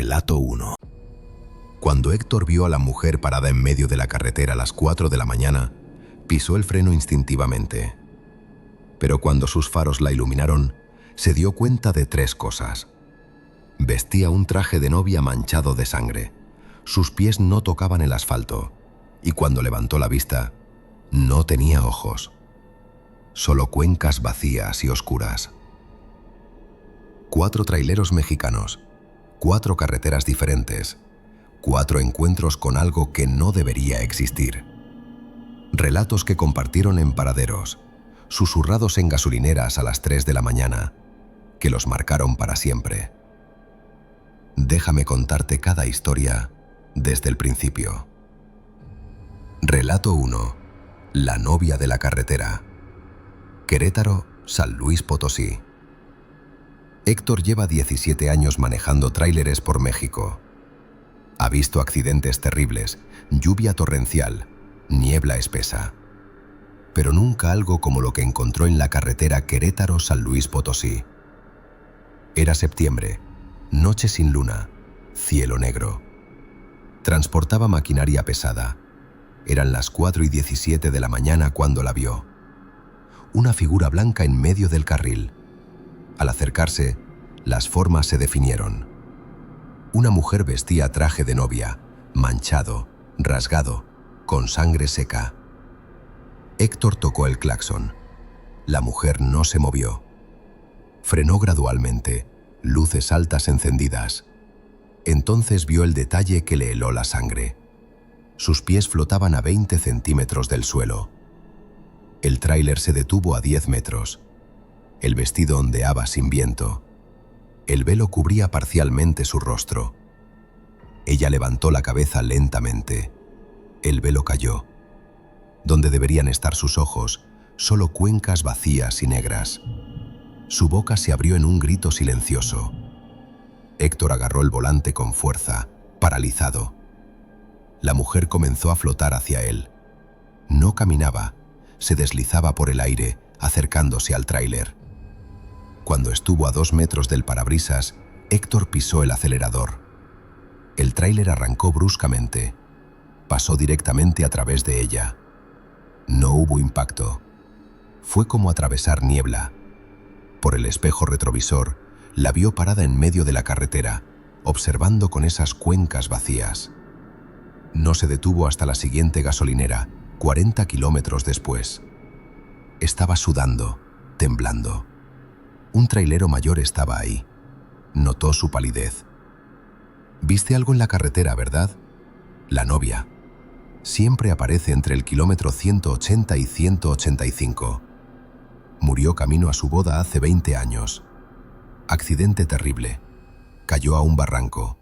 Relato 1. Cuando Héctor vio a la mujer parada en medio de la carretera a las 4 de la mañana, pisó el freno instintivamente. Pero cuando sus faros la iluminaron, se dio cuenta de tres cosas. Vestía un traje de novia manchado de sangre. Sus pies no tocaban el asfalto. Y cuando levantó la vista, no tenía ojos. Solo cuencas vacías y oscuras. 4 traileros mexicanos. 4 carreteras diferentes, 4 encuentros con algo que no debería existir. Relatos que compartieron en paraderos, susurrados en gasolineras a las 3 de la mañana, que los marcaron para siempre. Déjame contarte cada historia desde el principio. Relato 1. La novia de la carretera. Querétaro, San Luis Potosí. Héctor lleva 17 años manejando tráileres por México. Ha visto accidentes terribles, lluvia torrencial, niebla espesa. Pero nunca algo como lo que encontró en la carretera Querétaro-San Luis Potosí. Era septiembre, noche sin luna, cielo negro. Transportaba maquinaria pesada. Eran las 4:17 de la mañana cuando la vio. Una figura blanca en medio del carril. Al acercarse, las formas se definieron. Una mujer vestía traje de novia, manchado, rasgado, con sangre seca. Héctor tocó el claxon. La mujer no se movió. Frenó gradualmente, luces altas encendidas. Entonces vio el detalle que le heló la sangre. Sus pies flotaban a 20 centímetros del suelo. El tráiler se detuvo a 10 metros. El vestido ondeaba sin viento. El velo cubría parcialmente su rostro. Ella levantó la cabeza lentamente. El velo cayó. Donde deberían estar sus ojos, solo cuencas vacías y negras. Su boca se abrió en un grito silencioso. Héctor agarró el volante con fuerza, paralizado. La mujer comenzó a flotar hacia él. No caminaba, se deslizaba por el aire, acercándose al tráiler. Cuando estuvo a 2 metros del parabrisas, Héctor pisó el acelerador. El tráiler arrancó bruscamente. Pasó directamente a través de ella. No hubo impacto. Fue como atravesar niebla. Por el espejo retrovisor, la vio parada en medio de la carretera, observando con esas cuencas vacías. No se detuvo hasta la siguiente gasolinera, 40 kilómetros después. Estaba sudando, temblando. Un trailero mayor estaba ahí. Notó su palidez. «Viste algo en la carretera, ¿verdad?» La novia. Siempre aparece entre el kilómetro 180 y 185. Murió camino a su boda hace 20 años. Accidente terrible. Cayó a un barranco.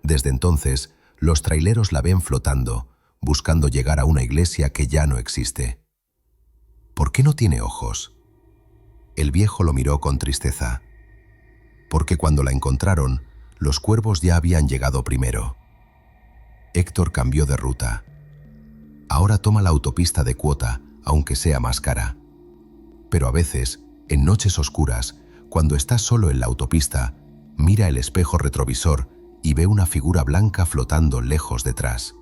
Desde entonces, los traileros la ven flotando, buscando llegar a una iglesia que ya no existe. ¿Por qué no tiene ojos? El viejo lo miró con tristeza. Porque cuando la encontraron, los cuervos ya habían llegado primero. Héctor cambió de ruta. Ahora toma la autopista de cuota, aunque sea más cara. Pero a veces, en noches oscuras, cuando está solo en la autopista, mira el espejo retrovisor y ve una figura blanca flotando lejos detrás.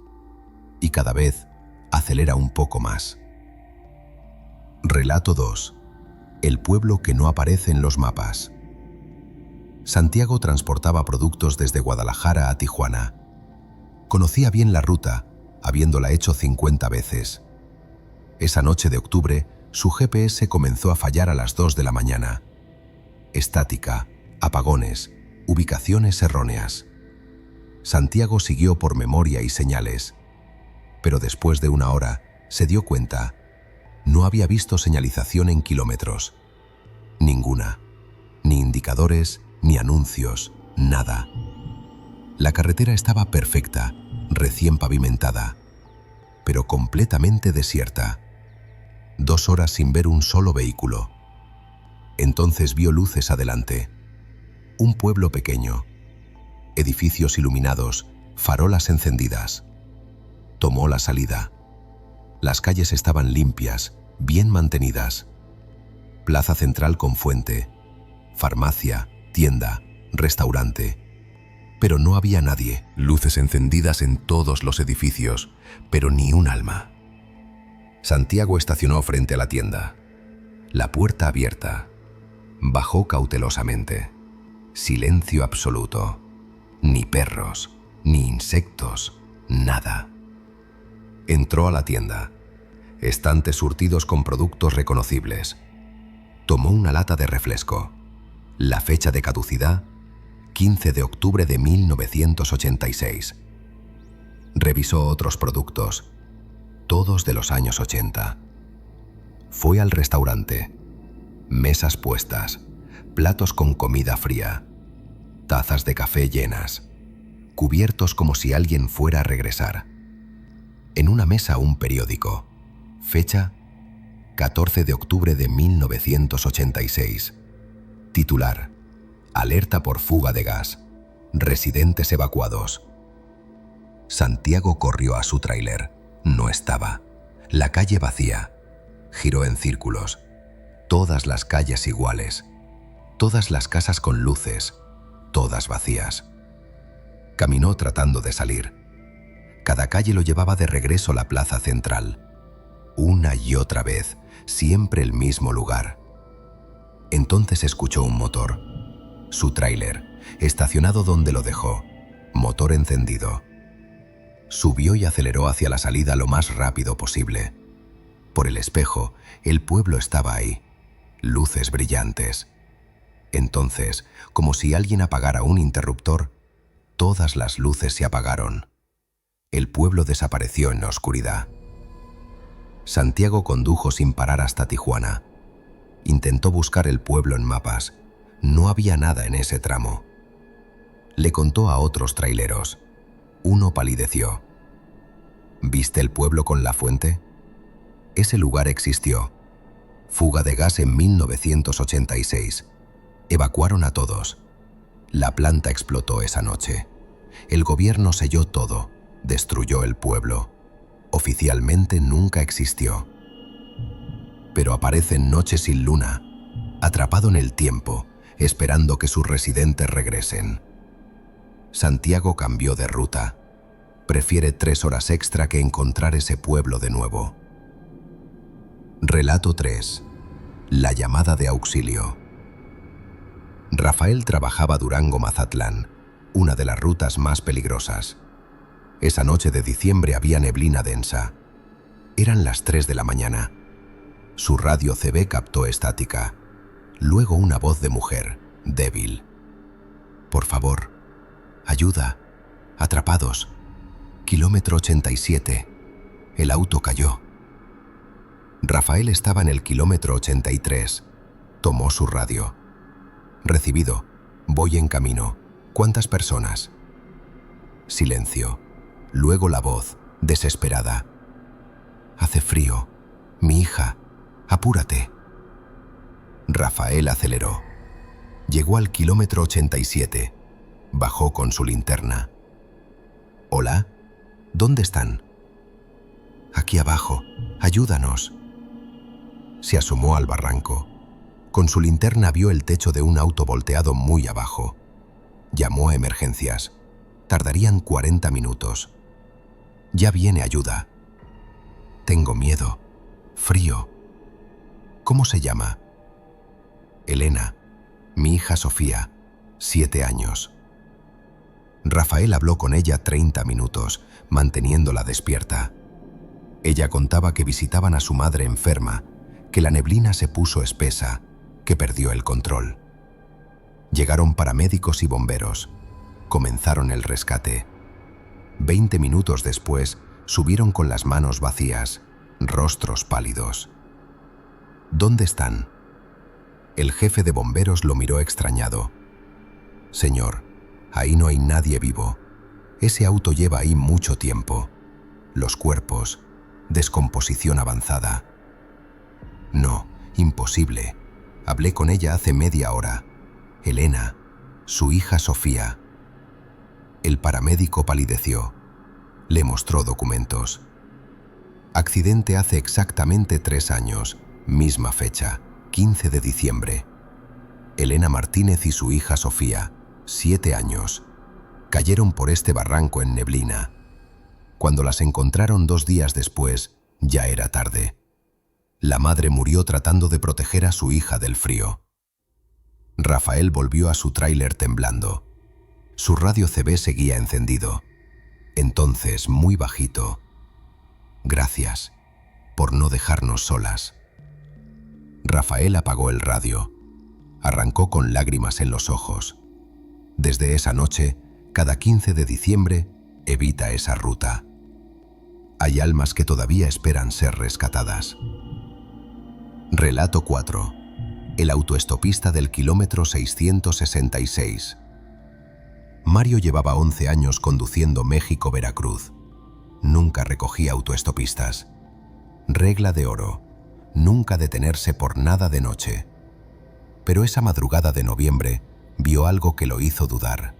Y cada vez acelera un poco más. Relato 2. El pueblo que no aparece en los mapas. Santiago transportaba productos desde Guadalajara a Tijuana. Conocía bien la ruta, habiéndola hecho 50 veces. Esa noche de octubre, su GPS comenzó a fallar a las 2 de la mañana. Estática, apagones, ubicaciones erróneas. Santiago siguió por memoria y señales. Pero después de 1 hora, se dio cuenta. No había visto señalización en kilómetros. Ninguna. Ni indicadores, ni anuncios, nada. La carretera estaba perfecta, recién pavimentada, pero completamente desierta. 2 horas sin ver un solo vehículo. Entonces vio luces adelante. Un pueblo pequeño. Edificios iluminados, farolas encendidas. Tomó la salida. Las calles estaban limpias, bien mantenidas. Plaza central con fuente, farmacia, tienda, restaurante. pero no había nadie. Luces encendidas en todos los edificios, pero ni un alma. Santiago estacionó frente a la tienda. La puerta abierta. Bajó cautelosamente. Silencio absoluto. Ni perros, ni insectos, nada. Entró a la tienda. Estantes surtidos con productos reconocibles. Tomó una lata de refresco. La fecha de caducidad, 15 de octubre de 1986. Revisó otros productos, todos de los años 80. Fue al restaurante. Mesas puestas, platos con comida fría, tazas de café llenas, cubiertos como si alguien fuera a regresar. En una mesa un periódico, fecha 14 de octubre de 1986. Titular: Alerta por fuga de gas. Residentes evacuados. Santiago corrió a su tráiler. No estaba. La calle vacía. Giró en círculos. Todas las calles iguales. Todas las casas con luces. Todas vacías. Caminó tratando de salir. Cada calle lo llevaba de regreso a la plaza central. Una y otra vez, siempre el mismo lugar. Entonces escuchó un motor. Su tráiler, estacionado donde lo dejó, motor encendido. Subió y aceleró hacia la salida lo más rápido posible. Por el espejo, el pueblo estaba ahí, luces brillantes. Entonces, como si alguien apagara un interruptor, todas las luces se apagaron. El pueblo desapareció en la oscuridad. Santiago condujo sin parar hasta Tijuana. Intentó buscar el pueblo en mapas. No había nada en ese tramo. Le contó a otros traileros. Uno palideció. ¿Viste el pueblo con la fuente? Ese lugar existió. Fuga de gas en 1986. Evacuaron a todos. La planta explotó esa noche. El gobierno selló todo. Destruyó el pueblo. Oficialmente nunca existió. Pero aparece en noches sin luna, atrapado en el tiempo, esperando que sus residentes regresen. Santiago cambió de ruta. Prefiere 3 horas extra que encontrar ese pueblo de nuevo. Relato 3. La llamada de auxilio. Rafael trabajaba Durango-Mazatlán, una de las rutas más peligrosas. Esa noche de diciembre había neblina densa. Eran las 3 de la mañana. Su radio CB captó estática. Luego una voz de mujer, débil. Por favor, ayuda. Atrapados. Kilómetro 87. El auto cayó. Rafael estaba en el kilómetro 83. Tomó su radio. Recibido. Voy en camino. ¿Cuántas personas? Silencio. Luego la voz, desesperada. Hace frío. Mi hija. Apúrate. Rafael aceleró. Llegó al kilómetro 87. Bajó con su linterna. ¿Hola? ¿Dónde están? Aquí abajo. Ayúdanos. Se asomó al barranco. Con su linterna vio el techo de un auto volteado muy abajo. Llamó a emergencias. Tardarían 40 minutos. Ya viene ayuda. Tengo miedo. Frío. ¿Cómo se llama? Elena. Mi hija Sofía, 7 años. Rafael habló con ella 30 minutos, manteniéndola despierta. Ella contaba que visitaban a su madre enferma, que la neblina se puso espesa, que perdió el control. Llegaron paramédicos y bomberos. Comenzaron el rescate. 20 minutos después, subieron con las manos vacías, rostros pálidos. ¿Dónde están? El jefe de bomberos lo miró extrañado. Señor, ahí no hay nadie vivo. Ese auto lleva ahí mucho tiempo. Los cuerpos, descomposición avanzada. No, imposible. Hablé con ella hace media hora. Elena, su hija Sofía. El paramédico palideció. Le mostró documentos. Accidente hace exactamente 3 años, misma fecha, 15 de diciembre. Elena Martínez y su hija Sofía, 7 años. Cayeron por este barranco en neblina. Cuando las encontraron 2 días después, ya era tarde. La madre murió tratando de proteger a su hija del frío. Rafael volvió a su tráiler temblando. Su radio CB seguía encendido. Entonces, muy bajito: «Gracias por no dejarnos solas». Rafael apagó el radio. Arrancó con lágrimas en los ojos. Desde esa noche, cada 15 de diciembre, evita esa ruta. Hay almas que todavía esperan ser rescatadas. Relato 4. El autoestopista del kilómetro 666. Mario llevaba 11 años conduciendo México-Veracruz. Nunca recogía autoestopistas. Regla de oro: nunca detenerse por nada de noche. Pero esa madrugada de noviembre vio algo que lo hizo dudar.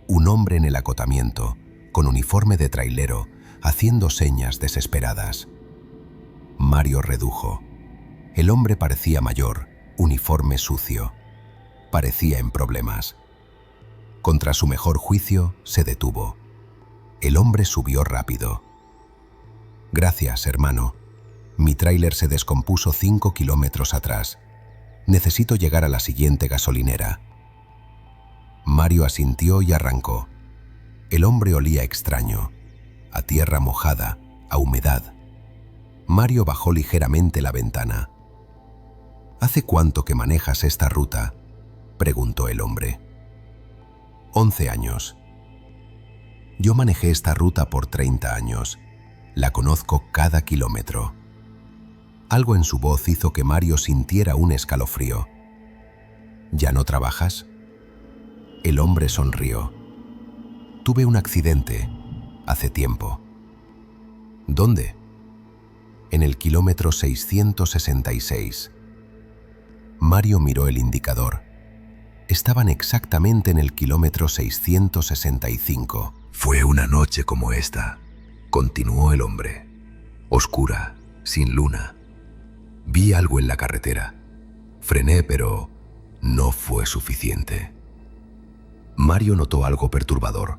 Un hombre en el acotamiento, con uniforme de trailero, haciendo señas desesperadas. Mario redujo. El hombre parecía mayor, uniforme sucio. Parecía en problemas. Contra su mejor juicio, se detuvo. El hombre subió rápido. «Gracias, hermano. Mi tráiler se descompuso 5 kilómetros atrás. Necesito llegar a la siguiente gasolinera». Mario asintió y arrancó. El hombre olía extraño, a tierra mojada, a humedad. Mario bajó ligeramente la ventana. «¿Hace cuánto que manejas esta ruta?», preguntó el hombre. 11 años. Yo manejé esta ruta por 30 años. La conozco cada kilómetro. Algo en su voz hizo que Mario sintiera un escalofrío. ¿Ya no trabajas?». El hombre sonrió. «Tuve un accidente hace tiempo». «¿Dónde?». «En el kilómetro 666». Mario miró el indicador. Estaban exactamente en el kilómetro 665. «Fue una noche como esta», continuó el hombre. «Oscura, sin luna. Vi algo en la carretera. Frené, pero no fue suficiente». Mario notó algo perturbador.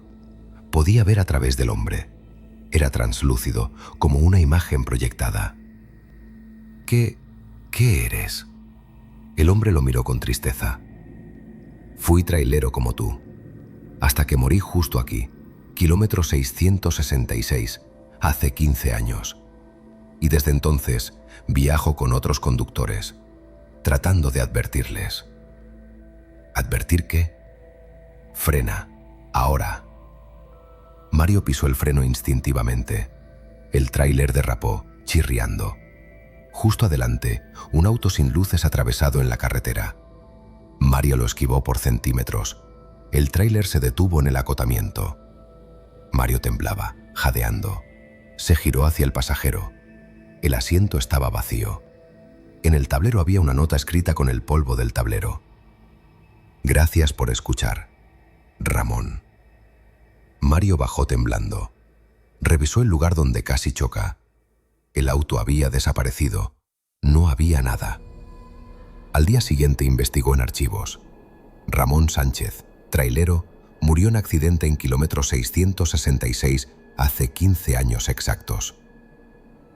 Podía ver a través del hombre. Era translúcido, como una imagen proyectada. ¿Qué eres?». El hombre lo miró con tristeza. «Fui trailero como tú, hasta que morí justo aquí, kilómetro 666, hace 15 años. Y desde entonces viajo con otros conductores, tratando de advertirles». «¿Advertir qué?». «Frena, ahora». Mario pisó el freno instintivamente. El tráiler derrapó, chirriando. Justo adelante, un auto sin luces atravesado en la carretera. Mario lo esquivó por centímetros. El tráiler se detuvo en el acotamiento. Mario temblaba, jadeando. Se giró hacia el pasajero. El asiento estaba vacío. En el tablero había una nota escrita con el polvo del tablero. «Gracias por escuchar, Ramón». Mario bajó temblando. Revisó el lugar donde casi choca. El auto había desaparecido. No había nada. Al día siguiente investigó en archivos. Ramón Sánchez, trailero, murió en accidente en kilómetro 666 hace 15 años exactos.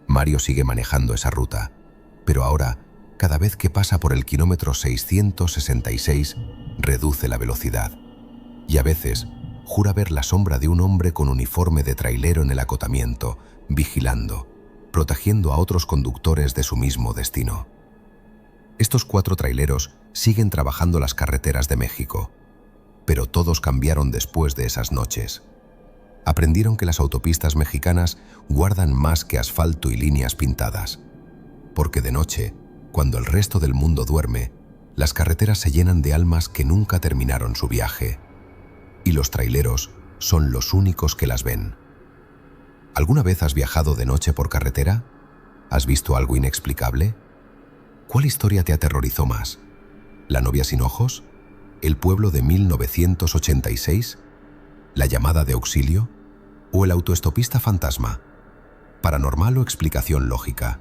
Mario sigue manejando esa ruta, pero ahora, cada vez que pasa por el kilómetro 666, reduce la velocidad. Y a veces jura ver la sombra de un hombre con uniforme de trailero en el acotamiento, vigilando, protegiendo a otros conductores de su mismo destino. Estos 4 traileros siguen trabajando las carreteras de México, pero todos cambiaron después de esas noches. Aprendieron que las autopistas mexicanas guardan más que asfalto y líneas pintadas, porque de noche, cuando el resto del mundo duerme, las carreteras se llenan de almas que nunca terminaron su viaje, y los traileros son los únicos que las ven. ¿Alguna vez has viajado de noche por carretera? ¿Has visto algo inexplicable? ¿Cuál historia te aterrorizó más? ¿La novia sin ojos? ¿El pueblo de 1986? ¿La llamada de auxilio? ¿O el autoestopista fantasma? ¿Paranormal o explicación lógica?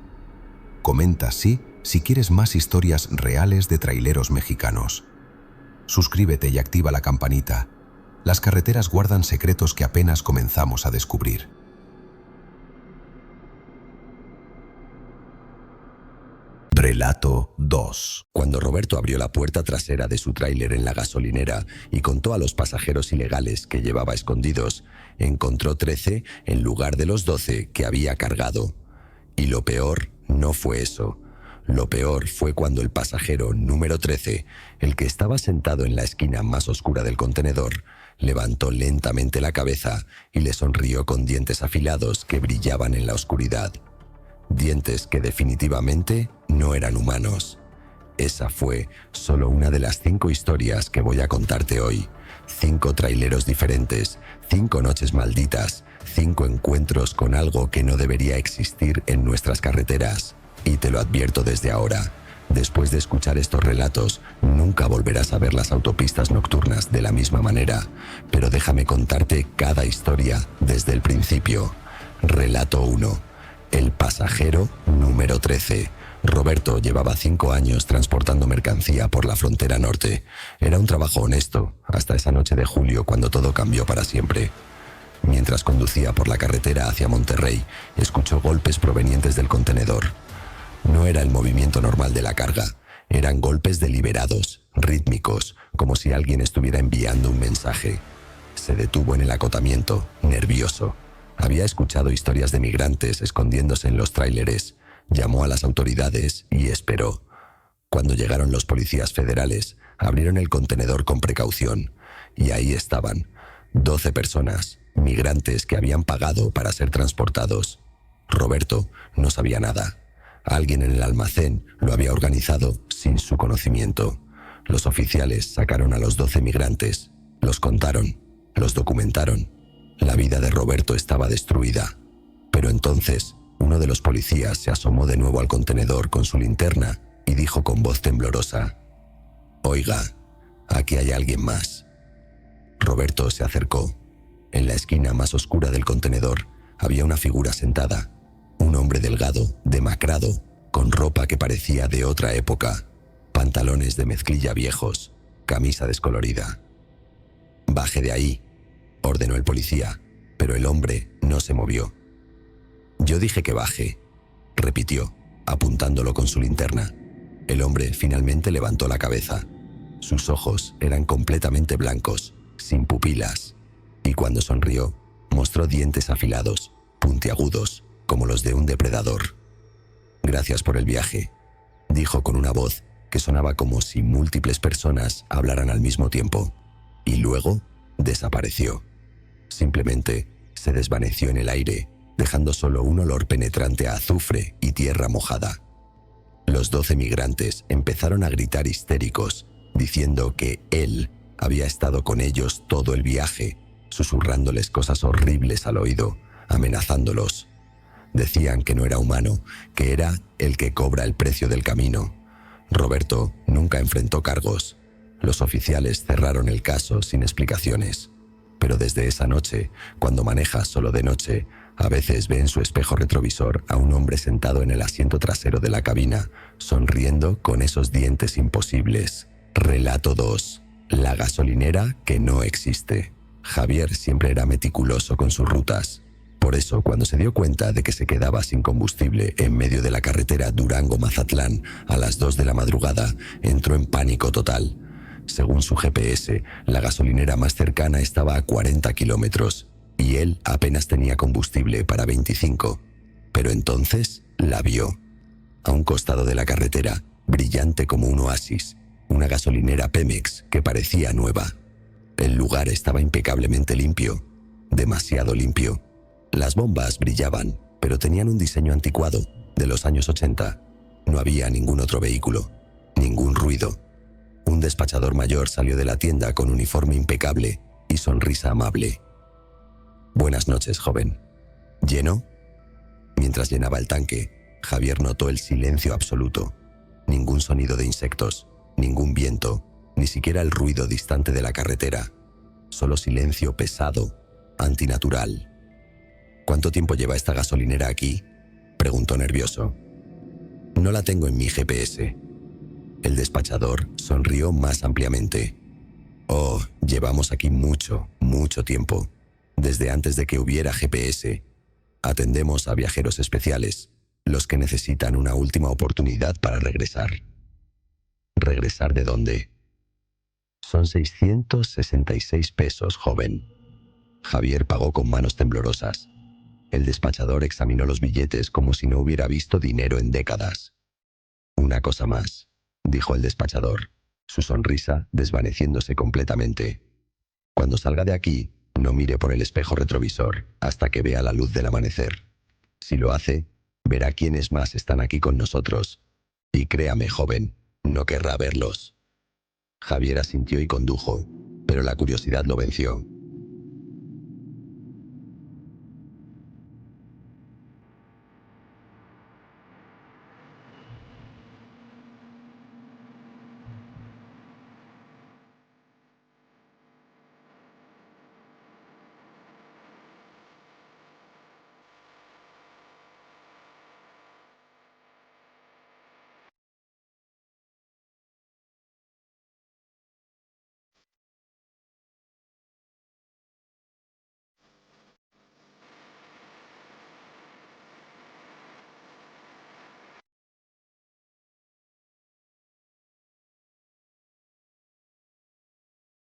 Comenta sí si quieres más historias reales de traileros mexicanos. Suscríbete y activa la campanita. Las carreteras guardan secretos que apenas comenzamos a descubrir. Relato 2. Cuando Roberto abrió la puerta trasera de su tráiler en la gasolinera y contó a los pasajeros ilegales que llevaba escondidos, encontró 13 en lugar de los 12 que había cargado. Y lo peor no fue eso. Lo peor fue cuando el pasajero número 13, el que estaba sentado en la esquina más oscura del contenedor, levantó lentamente la cabeza y le sonrió con dientes afilados que brillaban en la oscuridad. Dientes que definitivamente no eran humanos. Esa fue solo una de las 5 historias que voy a contarte hoy. 5 traileros diferentes, 5 noches malditas, 5 encuentros con algo que no debería existir en nuestras carreteras. Y te lo advierto desde ahora, después de escuchar estos relatos, nunca volverás a ver las autopistas nocturnas de la misma manera. Pero déjame contarte cada historia desde el principio. Relato 1. El pasajero número 13. Roberto llevaba 5 años transportando mercancía por la frontera norte. Era un trabajo honesto, hasta esa noche de julio cuando todo cambió para siempre. Mientras conducía por la carretera hacia Monterrey, escuchó golpes provenientes del contenedor. No era el movimiento normal de la carga, eran golpes deliberados, rítmicos, como si alguien estuviera enviando un mensaje. Se detuvo en el acotamiento, nervioso. Había escuchado historias de migrantes escondiéndose en los tráileres, llamó a las autoridades y esperó. Cuando llegaron los policías federales, abrieron el contenedor con precaución, y ahí estaban, 12 personas, migrantes que habían pagado para ser transportados. Roberto no sabía nada. Alguien en el almacén lo había organizado sin su conocimiento. Los oficiales sacaron a los 12 migrantes, los contaron, los documentaron. La vida de Roberto estaba destruida. Pero entonces, uno de los policías se asomó de nuevo al contenedor con su linterna y dijo con voz temblorosa: «Oiga, aquí hay alguien más». Roberto se acercó. En la esquina más oscura del contenedor había una figura sentada. Un hombre delgado, demacrado, con ropa que parecía de otra época, pantalones de mezclilla viejos, camisa descolorida. «Baje de ahí», ordenó el policía, pero el hombre no se movió. «Yo dije que baje», repitió, apuntándolo con su linterna. El hombre finalmente levantó la cabeza. Sus ojos eran completamente blancos, sin pupilas, y cuando sonrió, mostró dientes afilados, puntiagudos, como los de un depredador. «Gracias por el viaje», dijo con una voz que sonaba como si múltiples personas hablaran al mismo tiempo, y luego desapareció. Simplemente se desvaneció en el aire, dejando solo un olor penetrante a azufre y tierra mojada. Los 12 migrantes empezaron a gritar histéricos, diciendo que él había estado con ellos todo el viaje, susurrándoles cosas horribles al oído, amenazándolos. Decían que no era humano, que era el que cobra el precio del camino. Roberto nunca enfrentó cargos. Los oficiales cerraron el caso sin explicaciones. Pero desde esa noche, cuando maneja solo de noche, a veces ve en su espejo retrovisor a un hombre sentado en el asiento trasero de la cabina, sonriendo con esos dientes imposibles. Relato 2. La gasolinera que no existe. Javier siempre era meticuloso con sus rutas. Por eso, cuando se dio cuenta de que se quedaba sin combustible en medio de la carretera Durango-Mazatlán a las 2 de la madrugada, entró en pánico total. Según su GPS, la gasolinera más cercana estaba a 40 kilómetros y él apenas tenía combustible para 25. Pero entonces la vio. A un costado de la carretera, brillante como un oasis, una gasolinera Pemex que parecía nueva. El lugar estaba impecablemente limpio, demasiado limpio. Las bombas brillaban, pero tenían un diseño anticuado, de los años 80. No había ningún otro vehículo, ningún ruido. Un despachador mayor salió de la tienda con uniforme impecable y sonrisa amable. «Buenas noches, joven». «¿Lleno?». Mientras llenaba el tanque, Javier notó el silencio absoluto. Ningún sonido de insectos, ningún viento, ni siquiera el ruido distante de la carretera. Solo silencio pesado, antinatural. «¿Cuánto tiempo lleva esta gasolinera aquí?», preguntó nervioso. «No la tengo en mi GPS». El despachador sonrió más ampliamente. Oh, llevamos aquí mucho, mucho tiempo. Desde antes de que hubiera GPS. Atendemos a viajeros especiales, los que necesitan una última oportunidad para regresar. ¿Regresar de dónde? Son 666 pesos, joven. Javier pagó con manos temblorosas. El despachador examinó los billetes como si no hubiera visto dinero en décadas. Una cosa más, dijo el despachador, su sonrisa desvaneciéndose completamente. Cuando salga de aquí, no mire por el espejo retrovisor hasta que vea la luz del amanecer. Si lo hace, verá quiénes más están aquí con nosotros. Y créame, joven, no querrá verlos. Javier asintió y condujo, pero la curiosidad lo venció.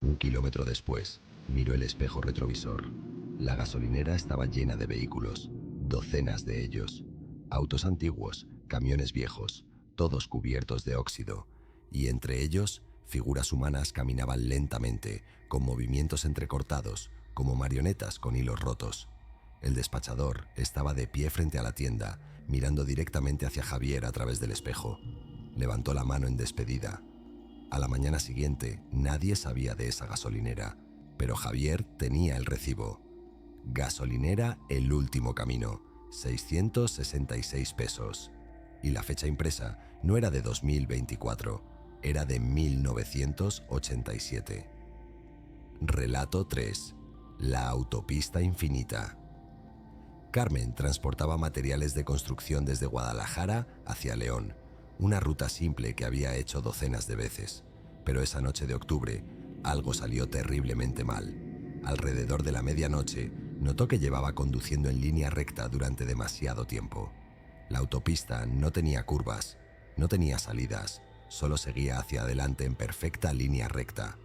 Un kilómetro después, miró el espejo retrovisor. La gasolinera estaba llena de vehículos, docenas de ellos. Autos antiguos, camiones viejos, todos cubiertos de óxido. Y entre ellos, figuras humanas caminaban lentamente, con movimientos entrecortados, como marionetas con hilos rotos. El despachador estaba de pie frente a la tienda, mirando directamente hacia Javier a través del espejo. Levantó la mano en despedida. A la mañana siguiente, nadie sabía de esa gasolinera, pero Javier tenía el recibo. Gasolinera El Último Camino, 666 pesos. Y la fecha impresa no era de 2024, era de 1987. Relato 3. La autopista infinita. Carmen transportaba materiales de construcción desde Guadalajara hacia León, una ruta simple que había hecho docenas de veces. Pero esa noche de octubre, algo salió terriblemente mal. Alrededor de la medianoche, notó que llevaba conduciendo en línea recta durante demasiado tiempo. La autopista no tenía curvas, no tenía salidas, solo seguía hacia adelante en perfecta línea recta.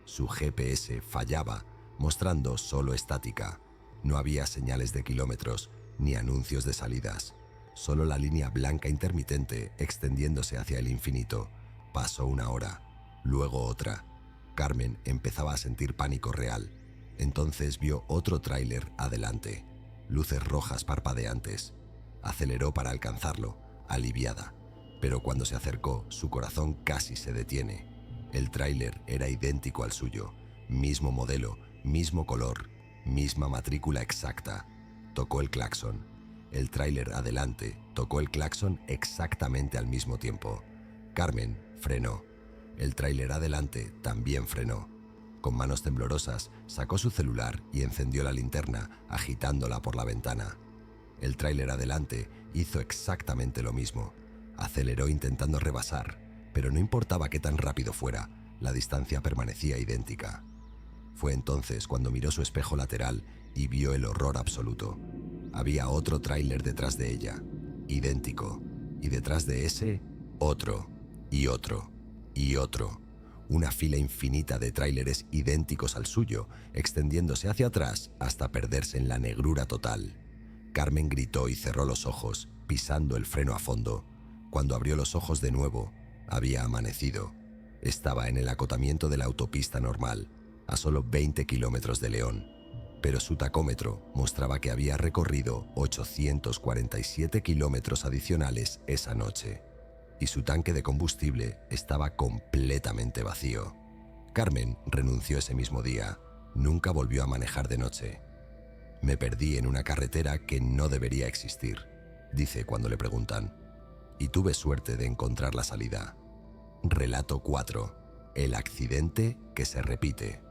Su GPS fallaba, mostrando solo estática. No había señales de kilómetros, ni anuncios de salidas. Solo la línea blanca intermitente extendiéndose hacia el infinito. Pasó una hora, luego otra. Carmen empezaba a sentir pánico real. Entonces vio otro tráiler adelante, luces rojas parpadeantes. Aceleró para alcanzarlo, aliviada. Pero cuando se acercó, su corazón casi se detiene. El tráiler era idéntico al suyo, mismo modelo, mismo color, misma matrícula exacta. Tocó el claxon. El tráiler adelante tocó el claxon exactamente al mismo tiempo. Carmen frenó. El tráiler adelante también frenó. Con manos temblorosas, sacó su celular y encendió la linterna, agitándola por la ventana. El tráiler adelante hizo exactamente lo mismo. Aceleró intentando rebasar, pero no importaba qué tan rápido fuera, la distancia permanecía idéntica. Fue entonces cuando miró su espejo lateral y vio el horror absoluto. Había otro tráiler detrás de ella, idéntico, y detrás de ese, otro, y otro, y otro. Una fila infinita de tráileres idénticos al suyo, extendiéndose hacia atrás hasta perderse en la negrura total. Carmen gritó y cerró los ojos, pisando el freno a fondo. Cuando abrió los ojos de nuevo, había amanecido. Estaba en el acotamiento de la autopista normal, a solo 20 kilómetros de León, pero su tacómetro mostraba que había recorrido 847 kilómetros adicionales esa noche, y su tanque de combustible estaba completamente vacío. Carmen renunció ese mismo día. Nunca volvió a manejar de noche. Me perdí en una carretera que no debería existir, dice cuando le preguntan, y tuve suerte de encontrar la salida. Relato 4. El accidente que se repite.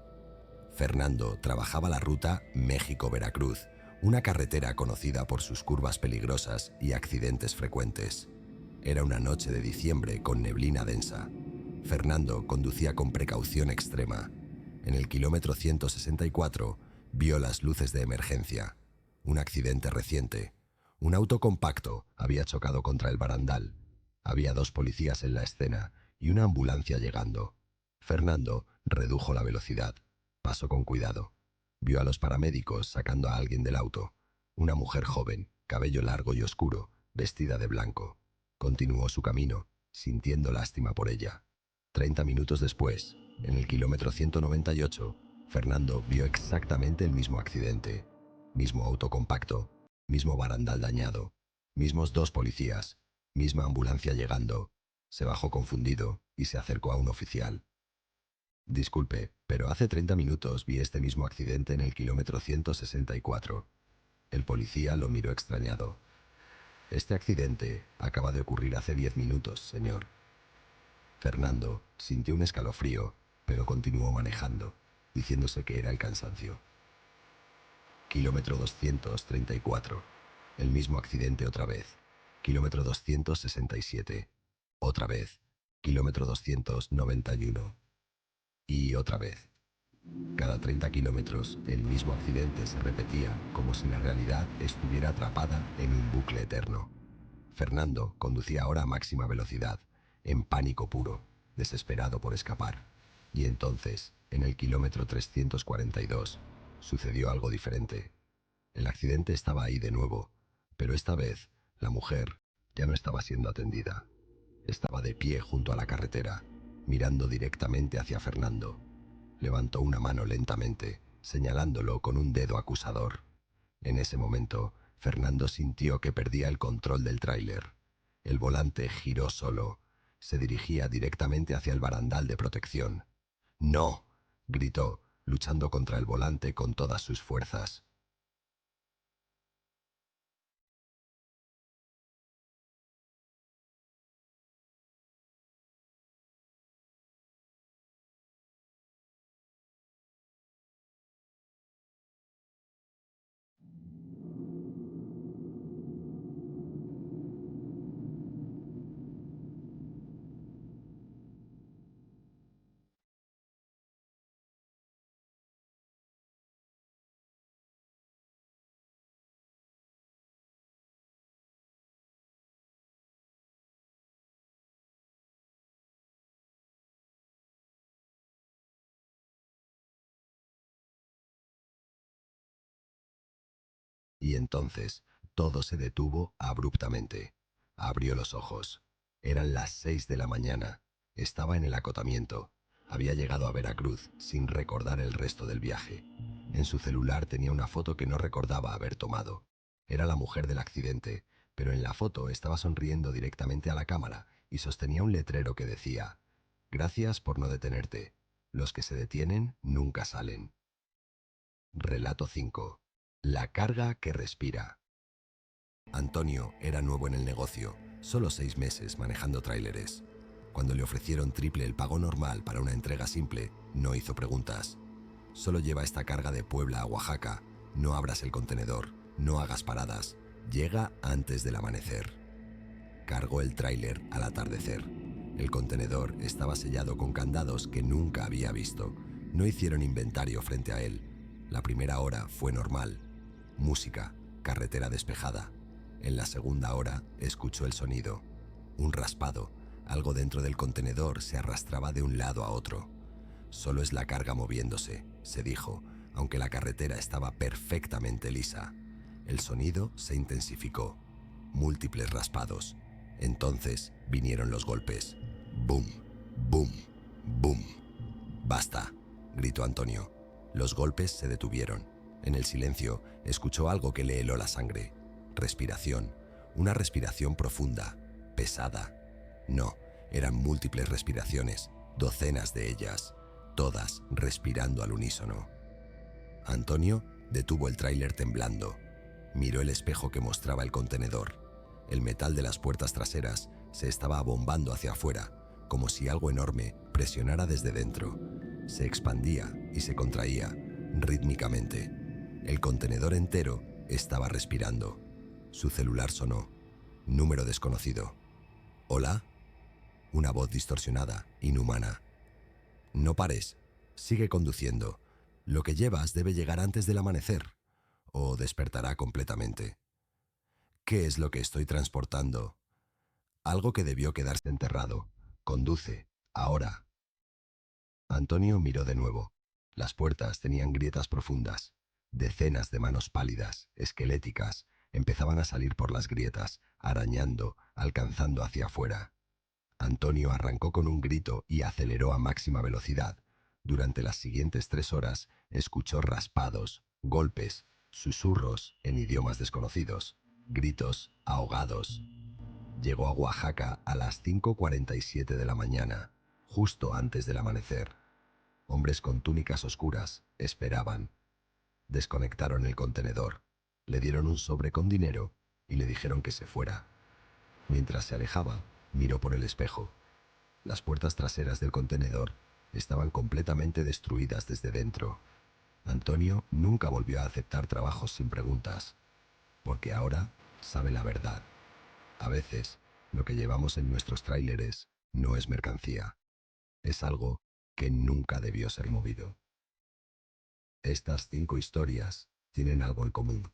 Fernando trabajaba la ruta México-Veracruz, una carretera conocida por sus curvas peligrosas y accidentes frecuentes. Era una noche de diciembre con neblina densa. Fernando conducía con precaución extrema. En el kilómetro 164 vio las luces de emergencia. Un accidente reciente. Un auto compacto había chocado contra el barandal. Había 2 policías en la escena y una ambulancia llegando. Fernando redujo la velocidad. Pasó con cuidado. Vio a los paramédicos sacando a alguien del auto. Una mujer joven, cabello largo y oscuro, vestida de blanco. Continuó su camino, sintiendo lástima por ella. 30 minutos después, en el kilómetro 198, Fernando vio exactamente el mismo accidente. Mismo auto compacto, mismo barandal dañado, mismos 2 policías, misma ambulancia llegando. Se bajó confundido y se acercó a un oficial. Disculpe, pero hace 30 minutos vi este mismo accidente en el kilómetro 164. El policía lo miró extrañado. Este accidente acaba de ocurrir hace 10 minutos, señor. Fernando sintió un escalofrío, pero continuó manejando, diciéndose que era el cansancio. Kilómetro 234. El mismo accidente otra vez. Kilómetro 267. Otra vez. Kilómetro 291. Y otra vez. Cada 30 kilómetros, el mismo accidente se repetía, como si la realidad estuviera atrapada en un bucle eterno. Fernando conducía ahora a máxima velocidad, en pánico puro, desesperado por escapar. Y entonces, en el kilómetro 342, sucedió algo diferente. El accidente estaba ahí de nuevo, pero esta vez, la mujer ya no estaba siendo atendida. Estaba de pie junto a la carretera, mirando directamente hacia Fernando. Levantó una mano lentamente, señalándolo con un dedo acusador. En ese momento, Fernando sintió que perdía el control del tráiler. El volante giró solo. Se dirigía directamente hacia el barandal de protección. ¡No!, gritó, luchando contra el volante con todas sus fuerzas. Y entonces, todo se detuvo abruptamente. Abrió los ojos. Eran las 6 de la mañana. Estaba en el acotamiento. Había llegado a Veracruz sin recordar el resto del viaje. En su celular tenía una foto que no recordaba haber tomado. Era la mujer del accidente, pero en la foto estaba sonriendo directamente a la cámara y sostenía un letrero que decía: «Gracias por no detenerte. Los que se detienen nunca salen». Relato 5. La carga que respira. Antonio era nuevo en el negocio, solo 6 meses manejando tráileres. Cuando le ofrecieron triple el pago normal para una entrega simple, no hizo preguntas. Solo lleva esta carga de Puebla a Oaxaca. No abras el contenedor, no hagas paradas. Llega antes del amanecer. Cargó el tráiler al atardecer. El contenedor estaba sellado con candados que nunca había visto. No hicieron inventario frente a él. La primera hora fue normal. Música, carretera despejada. En la segunda hora escuchó el sonido. Un raspado. Algo dentro del contenedor se arrastraba de un lado a otro. Solo es la carga moviéndose, se dijo, aunque la carretera estaba perfectamente lisa. El sonido se intensificó. Múltiples raspados. Entonces vinieron los golpes. ¡Bum! ¡Bum! ¡Bum! «¡Basta!», gritó Antonio. Los golpes se detuvieron. En el silencio, escuchó algo que le heló la sangre. Respiración. Una respiración profunda, pesada. No, eran múltiples respiraciones, docenas de ellas, todas respirando al unísono. Antonio detuvo el tráiler temblando. Miró el espejo que mostraba el contenedor. El metal de las puertas traseras se estaba abombando hacia afuera, como si algo enorme presionara desde dentro. Se expandía y se contraía, rítmicamente. El contenedor entero estaba respirando. Su celular sonó. Número desconocido. «¿Hola?». Una voz distorsionada, inhumana. «No pares. Sigue conduciendo. Lo que llevas debe llegar antes del amanecer, o despertará completamente. ¿Qué es lo que estoy transportando? Algo que debió quedarse enterrado. Conduce, ahora. Antonio miró de nuevo. Las puertas tenían grietas profundas. Decenas de manos pálidas, esqueléticas, empezaban a salir por las grietas, arañando, alcanzando hacia afuera. Antonio arrancó con un grito y aceleró a máxima velocidad. Durante las siguientes 3 horas, escuchó raspados, golpes, susurros en idiomas desconocidos, gritos ahogados. Llegó a Oaxaca a las 5:47 de la mañana, justo antes del amanecer. Hombres con túnicas oscuras esperaban. Desconectaron el contenedor, le dieron un sobre con dinero y le dijeron que se fuera. Mientras se alejaba, miró por el espejo. Las puertas traseras del contenedor estaban completamente destruidas desde dentro. Antonio nunca volvió a aceptar trabajos sin preguntas, porque ahora sabe la verdad. A veces, lo que llevamos en nuestros tráileres no es mercancía. Es algo que nunca debió ser movido. Estas 5 historias tienen algo en común.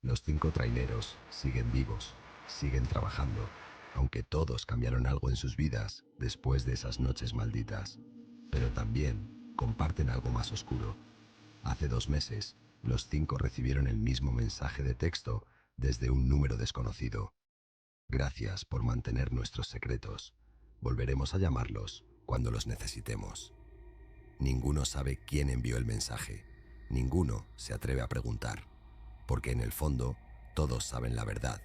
Los 5 traileros siguen vivos, siguen trabajando, aunque todos cambiaron algo en sus vidas después de esas noches malditas. Pero también comparten algo más oscuro. Hace 2 meses, los 5 recibieron el mismo mensaje de texto desde un número desconocido. Gracias por mantener nuestros secretos. Volveremos a llamarlos cuando los necesitemos. Ninguno sabe quién envió el mensaje. Ninguno se atreve a preguntar. Porque en el fondo, todos saben la verdad.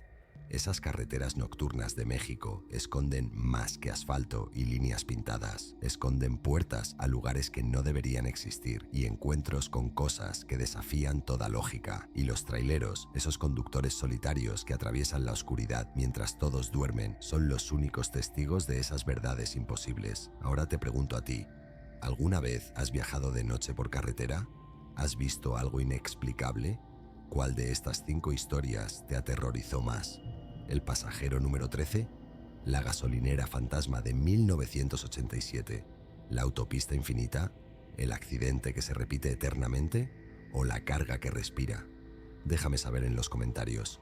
Esas carreteras nocturnas de México esconden más que asfalto y líneas pintadas. Esconden puertas a lugares que no deberían existir y encuentros con cosas que desafían toda lógica. Y los traileros, esos conductores solitarios que atraviesan la oscuridad mientras todos duermen, son los únicos testigos de esas verdades imposibles. Ahora te pregunto a ti, ¿alguna vez has viajado de noche por carretera? ¿Has visto algo inexplicable? ¿Cuál de estas 5 historias te aterrorizó más? ¿El pasajero número 13? ¿La gasolinera fantasma de 1987? ¿La autopista infinita? ¿El accidente que se repite eternamente? ¿O la carga que respira? Déjame saber en los comentarios.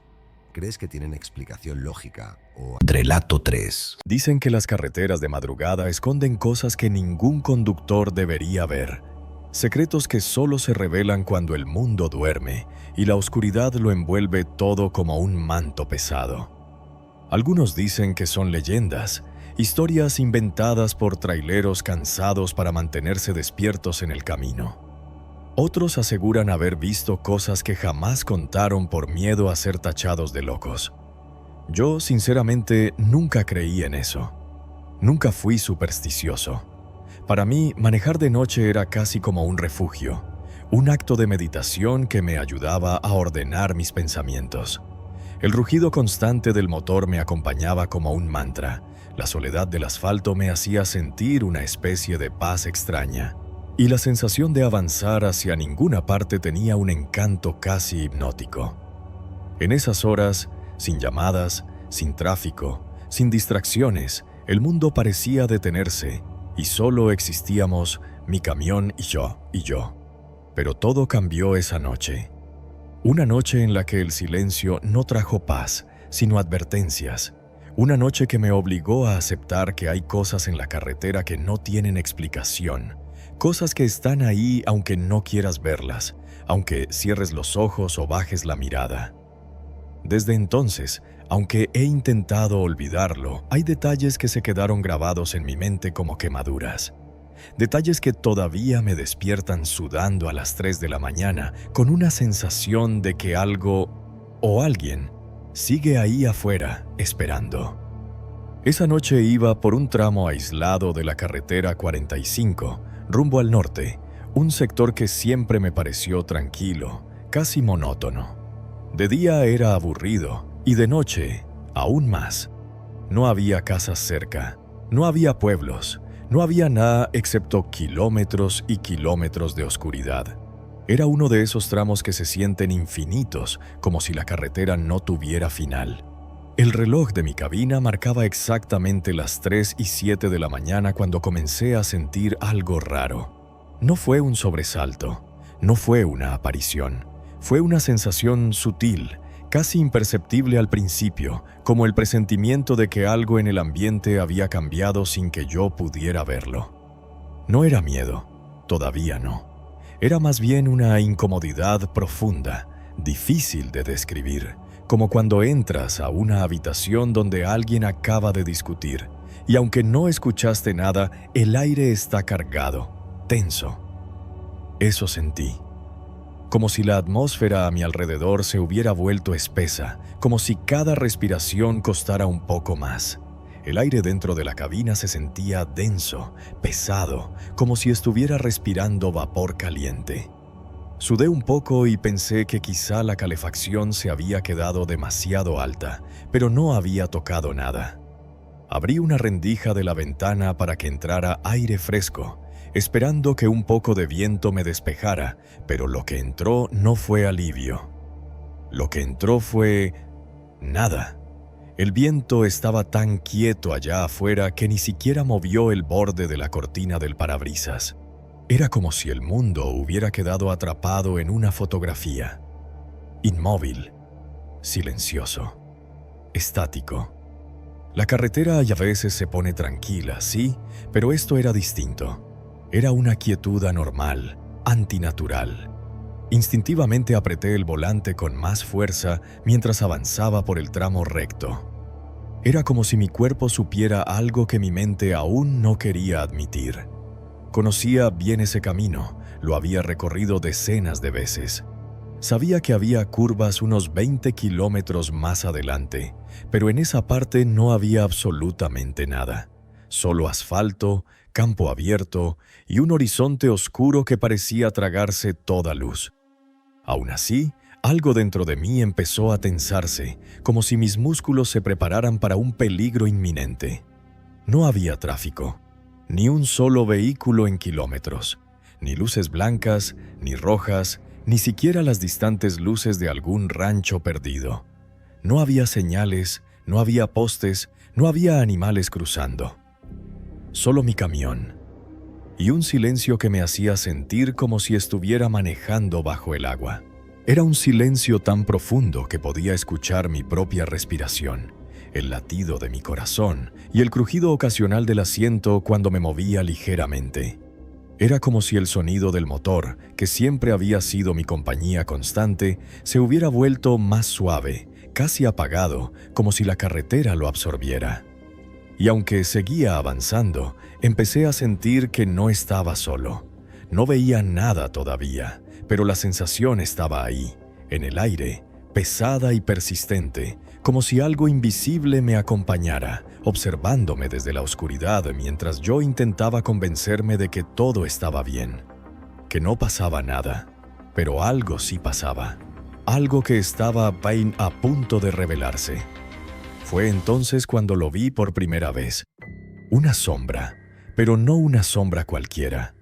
¿Crees que tienen explicación lógica o...? Relato 3. Dicen que las carreteras de madrugada esconden cosas que ningún conductor debería ver. Secretos que solo se revelan cuando el mundo duerme y la oscuridad lo envuelve todo como un manto pesado. Algunos dicen que son leyendas, historias inventadas por traileros cansados para mantenerse despiertos en el camino. Otros aseguran haber visto cosas que jamás contaron por miedo a ser tachados de locos. Yo, sinceramente, nunca creí en eso. Nunca fui supersticioso. Para mí, manejar de noche era casi como un refugio, un acto de meditación que me ayudaba a ordenar mis pensamientos. El rugido constante del motor me acompañaba como un mantra. La soledad del asfalto me hacía sentir una especie de paz extraña. Y la sensación de avanzar hacia ninguna parte tenía un encanto casi hipnótico. En esas horas, sin llamadas, sin tráfico, sin distracciones, el mundo parecía detenerse y solo existíamos mi camión y yo. Pero todo cambió esa noche. Una noche en la que el silencio no trajo paz, sino advertencias. Una noche que me obligó a aceptar que hay cosas en la carretera que no tienen explicación. Cosas que están ahí aunque no quieras verlas, aunque cierres los ojos o bajes la mirada. Desde entonces, aunque he intentado olvidarlo, hay detalles que se quedaron grabados en mi mente como quemaduras. Detalles que todavía me despiertan sudando a las 3 de la mañana con una sensación de que algo o alguien sigue ahí afuera esperando. Esa noche iba por un tramo aislado de la carretera 45, rumbo al norte, un sector que siempre me pareció tranquilo, casi monótono. De día era aburrido y de noche aún más. No había casas cerca, no había pueblos, no había nada excepto kilómetros y kilómetros de oscuridad. Era uno de esos tramos que se sienten infinitos, como si la carretera no tuviera final. El reloj de mi cabina marcaba exactamente las 3:07 de la mañana cuando comencé a sentir algo raro. No fue un sobresalto, no fue una aparición, fue una sensación sutil, casi imperceptible al principio, como el presentimiento de que algo en el ambiente había cambiado sin que yo pudiera verlo. No era miedo, todavía no. Era más bien una incomodidad profunda, difícil de describir, como cuando entras a una habitación donde alguien acaba de discutir, y aunque no escuchaste nada, el aire está cargado, tenso. Eso sentí. Como si la atmósfera a mi alrededor se hubiera vuelto espesa, como si cada respiración costara un poco más. El aire dentro de la cabina se sentía denso, pesado, como si estuviera respirando vapor caliente. Sudé un poco y pensé que quizá la calefacción se había quedado demasiado alta, pero no había tocado nada. Abrí una rendija de la ventana para que entrara aire fresco, esperando que un poco de viento me despejara, pero lo que entró no fue alivio. Lo que entró fue nada. El viento estaba tan quieto allá afuera que ni siquiera movió el borde de la cortina del parabrisas. Era como si el mundo hubiera quedado atrapado en una fotografía. Inmóvil, silencioso, estático. La carretera a veces se pone tranquila, sí, pero esto era distinto. Era una quietud anormal, antinatural. Instintivamente apreté el volante con más fuerza mientras avanzaba por el tramo recto. Era como si mi cuerpo supiera algo que mi mente aún no quería admitir. Conocía bien ese camino, lo había recorrido decenas de veces. Sabía que había curvas unos 20 kilómetros más adelante, pero en esa parte no había absolutamente nada. Solo asfalto, campo abierto y un horizonte oscuro que parecía tragarse toda luz. Aún así, algo dentro de mí empezó a tensarse, como si mis músculos se prepararan para un peligro inminente. No había tráfico, ni un solo vehículo en kilómetros, ni luces blancas, ni rojas, ni siquiera las distantes luces de algún rancho perdido. No había señales, no había postes, no había animales cruzando. Solo mi camión, y un silencio que me hacía sentir como si estuviera manejando bajo el agua. Era un silencio tan profundo que podía escuchar mi propia respiración, el latido de mi corazón y el crujido ocasional del asiento cuando me movía ligeramente. Era como si el sonido del motor, que siempre había sido mi compañía constante, se hubiera vuelto más suave, casi apagado, como si la carretera lo absorbiera. Y aunque seguía avanzando, empecé a sentir que no estaba solo. No veía nada todavía, pero la sensación estaba ahí, en el aire, pesada y persistente, como si algo invisible me acompañara, observándome desde la oscuridad mientras yo intentaba convencerme de que todo estaba bien, que no pasaba nada, pero algo sí pasaba, algo que estaba a punto de revelarse. Fue entonces cuando lo vi por primera vez. Una sombra, pero no una sombra cualquiera.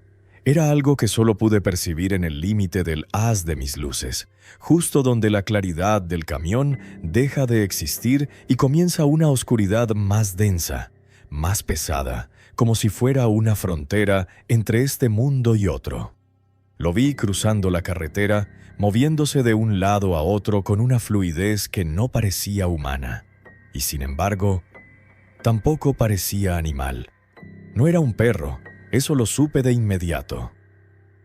Era algo que solo pude percibir en el límite del haz de mis luces, justo donde la claridad del camión deja de existir y comienza una oscuridad más densa, más pesada, como si fuera una frontera entre este mundo y otro. Lo vi cruzando la carretera, moviéndose de un lado a otro con una fluidez que no parecía humana. Y sin embargo, tampoco parecía animal. No era un perro, eso lo supe de inmediato.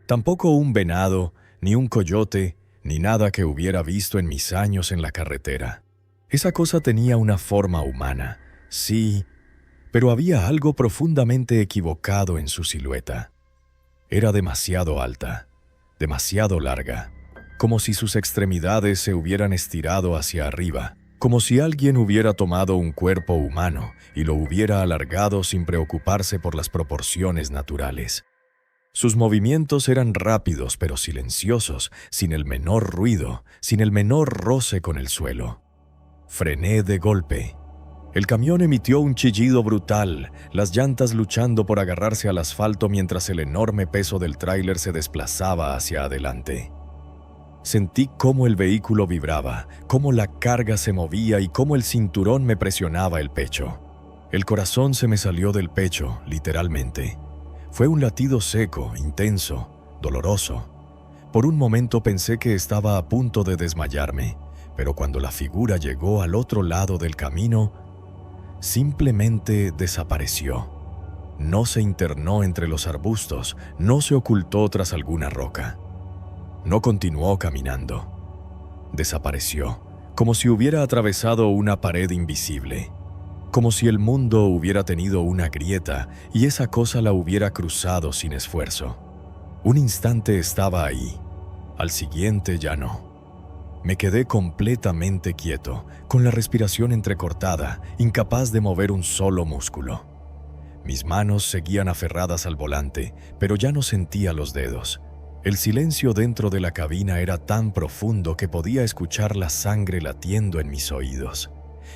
Tampoco un venado, ni un coyote, ni nada que hubiera visto en mis años en la carretera. Esa cosa tenía una forma humana, sí, pero había algo profundamente equivocado en su silueta. Era demasiado alta, demasiado larga, como si sus extremidades se hubieran estirado hacia arriba, como si alguien hubiera tomado un cuerpo humano y lo hubiera alargado sin preocuparse por las proporciones naturales. Sus movimientos eran rápidos pero silenciosos, sin el menor ruido, sin el menor roce con el suelo. Frené de golpe. El camión emitió un chillido brutal, las llantas luchando por agarrarse al asfalto mientras el enorme peso del tráiler se desplazaba hacia adelante. Sentí cómo el vehículo vibraba, cómo la carga se movía y cómo el cinturón me presionaba el pecho. El corazón se me salió del pecho, literalmente. Fue un latido seco, intenso, doloroso. Por un momento pensé que estaba a punto de desmayarme, pero cuando la figura llegó al otro lado del camino, simplemente desapareció. No se internó entre los arbustos, no se ocultó tras alguna roca. No continuó caminando. Desapareció, como si hubiera atravesado una pared invisible, como si el mundo hubiera tenido una grieta y esa cosa la hubiera cruzado sin esfuerzo. Un instante estaba ahí, al siguiente ya no. Me quedé completamente quieto, con la respiración entrecortada, incapaz de mover un solo músculo. Mis manos seguían aferradas al volante, pero ya no sentía los dedos. El silencio dentro de la cabina era tan profundo que podía escuchar la sangre latiendo en mis oídos.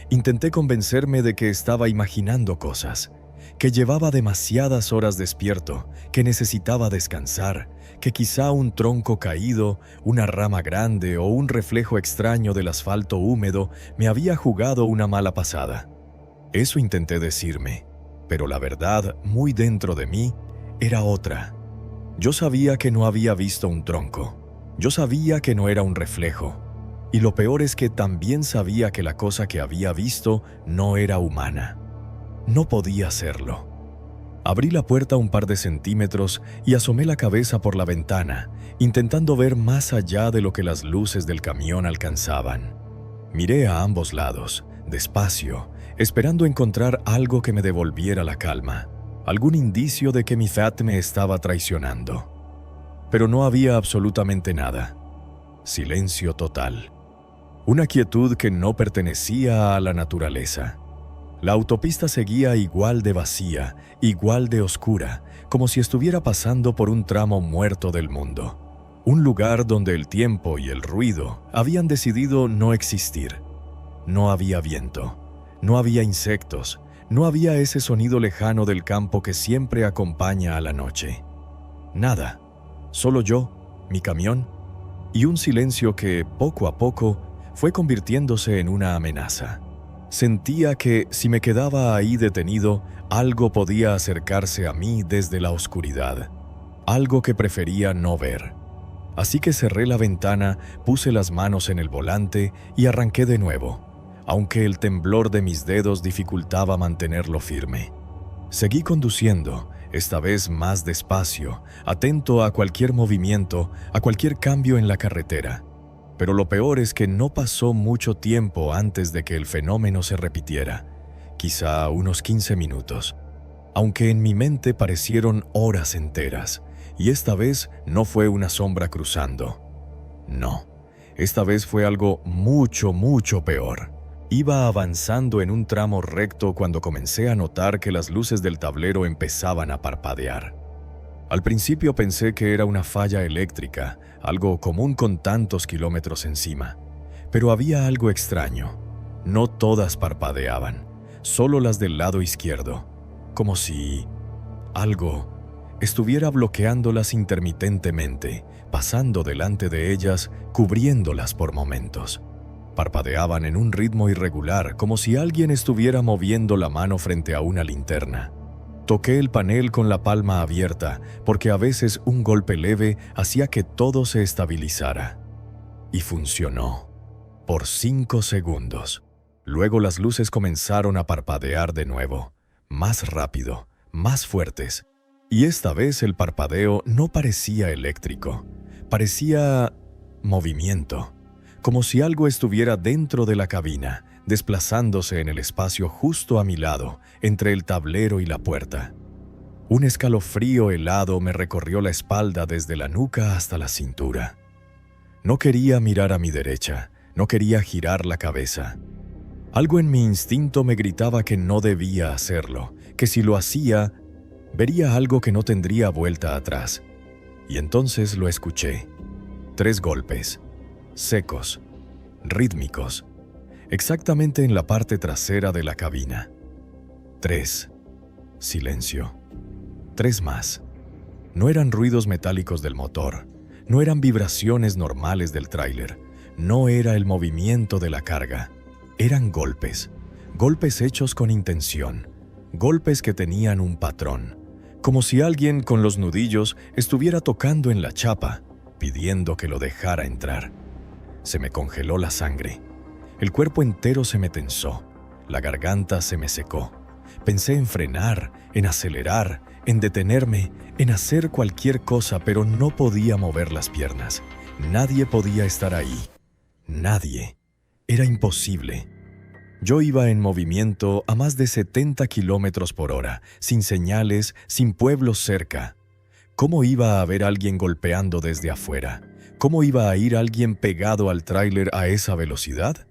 Intenté convencerme de que estaba imaginando cosas, que llevaba demasiadas horas despierto, que necesitaba descansar, que quizá un tronco caído, una rama grande o un reflejo extraño del asfalto húmedo me había jugado una mala pasada. Eso intenté decirme, pero la verdad, muy dentro de mí, era otra. Yo sabía que no había visto un tronco. Yo sabía que no era un reflejo. Y lo peor es que también sabía que la cosa que había visto no era humana. No podía serlo. Abrí la puerta un par de centímetros y asomé la cabeza por la ventana, intentando ver más allá de lo que las luces del camión alcanzaban. Miré a ambos lados, despacio, esperando encontrar algo que me devolviera la calma, algún indicio de que mi Fiat me estaba traicionando. Pero no había absolutamente nada. Silencio total. Una quietud que no pertenecía a la naturaleza. La autopista seguía igual de vacía, igual de oscura, como si estuviera pasando por un tramo muerto del mundo. Un lugar donde el tiempo y el ruido habían decidido no existir. No había viento, no había insectos, no había ese sonido lejano del campo que siempre acompaña a la noche. Nada, solo yo, mi camión, y un silencio que, poco a poco, fue convirtiéndose en una amenaza. Sentía que, si me quedaba ahí detenido, algo podía acercarse a mí desde la oscuridad, algo que prefería no ver. Así que cerré la ventana, puse las manos en el volante y arranqué de nuevo, aunque el temblor de mis dedos dificultaba mantenerlo firme. Seguí conduciendo, esta vez más despacio, atento a cualquier movimiento, a cualquier cambio en la carretera. Pero lo peor es que no pasó mucho tiempo antes de que el fenómeno se repitiera, quizá unos 15 minutos, aunque en mi mente parecieron horas enteras, y esta vez no fue una sombra cruzando. No, esta vez fue algo mucho, mucho peor. Iba avanzando en un tramo recto cuando comencé a notar que las luces del tablero empezaban a parpadear. Al principio pensé que era una falla eléctrica, algo común con tantos kilómetros encima. Pero había algo extraño. No todas parpadeaban, solo las del lado izquierdo, como si algo estuviera bloqueándolas intermitentemente, pasando delante de ellas, cubriéndolas por momentos. Parpadeaban en un ritmo irregular, como si alguien estuviera moviendo la mano frente a una linterna. Toqué el panel con la palma abierta, porque a veces un golpe leve hacía que todo se estabilizara. Y funcionó. Por 5 segundos. Luego las luces comenzaron a parpadear de nuevo, más rápido, más fuertes. Y esta vez el parpadeo no parecía eléctrico, parecía movimiento, como si algo estuviera dentro de la cabina, desplazándose en el espacio justo a mi lado, entre el tablero y la puerta. Un escalofrío helado me recorrió la espalda desde la nuca hasta la cintura. No quería mirar a mi derecha, no quería girar la cabeza. Algo en mi instinto me gritaba que no debía hacerlo, que si lo hacía, vería algo que no tendría vuelta atrás. Y entonces lo escuché. 3 golpes, secos, rítmicos, exactamente en la parte trasera de la cabina. 3. Silencio. 3 más. No eran ruidos metálicos del motor, no eran vibraciones normales del tráiler, no era el movimiento de la carga. Eran golpes, golpes hechos con intención, golpes que tenían un patrón, como si alguien con los nudillos estuviera tocando en la chapa, pidiendo que lo dejara entrar. Se me congeló la sangre. El cuerpo entero se me tensó. La garganta se me secó. Pensé en frenar, en acelerar, en detenerme, en hacer cualquier cosa, pero no podía mover las piernas. Nadie podía estar ahí. Nadie. Era imposible. Yo iba en movimiento a más de 70 kilómetros por hora, sin señales, sin pueblos cerca. ¿Cómo iba a haber alguien golpeando desde afuera? ¿Cómo iba a ir alguien pegado al tráiler a esa velocidad?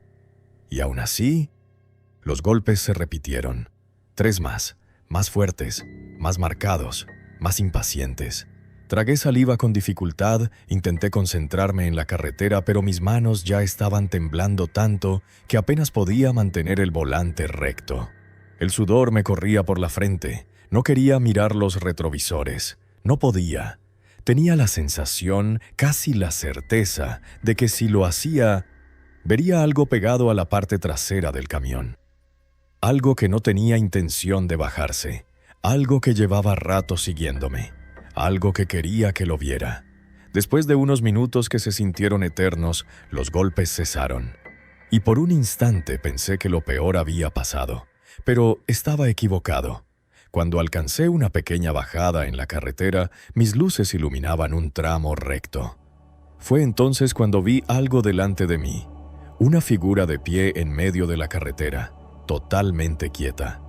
Y aún así, los golpes se repitieron. 3 más fuertes, más marcados, más impacientes. Tragué saliva con dificultad, intenté concentrarme en la carretera, pero mis manos ya estaban temblando tanto que apenas podía mantener el volante recto. El sudor me corría por la frente, no quería mirar los retrovisores, no podía. Tenía la sensación, casi la certeza, de que si lo hacía, vería algo pegado a la parte trasera del camión. Algo que no tenía intención de bajarse, algo que llevaba rato siguiéndome, algo que quería que lo viera. Después de unos minutos que se sintieron eternos, los golpes cesaron. Y por un instante pensé que lo peor había pasado, pero estaba equivocado. Cuando alcancé una pequeña bajada en la carretera, mis luces iluminaban un tramo recto. Fue entonces cuando vi algo delante de mí, una figura de pie en medio de la carretera, totalmente quieta.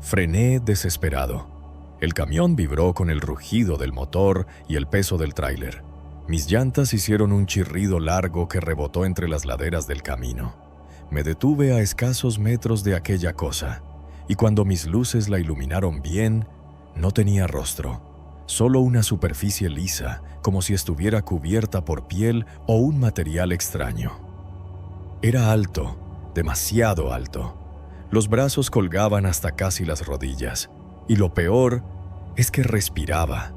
Frené desesperado. El camión vibró con el rugido del motor y el peso del tráiler. Mis llantas hicieron un chirrido largo que rebotó entre las laderas del camino. Me detuve a escasos metros de aquella cosa, y cuando mis luces la iluminaron bien, no tenía rostro, solo una superficie lisa, como si estuviera cubierta por piel o un material extraño. Era alto, demasiado alto. Los brazos colgaban hasta casi las rodillas, y lo peor es que respiraba.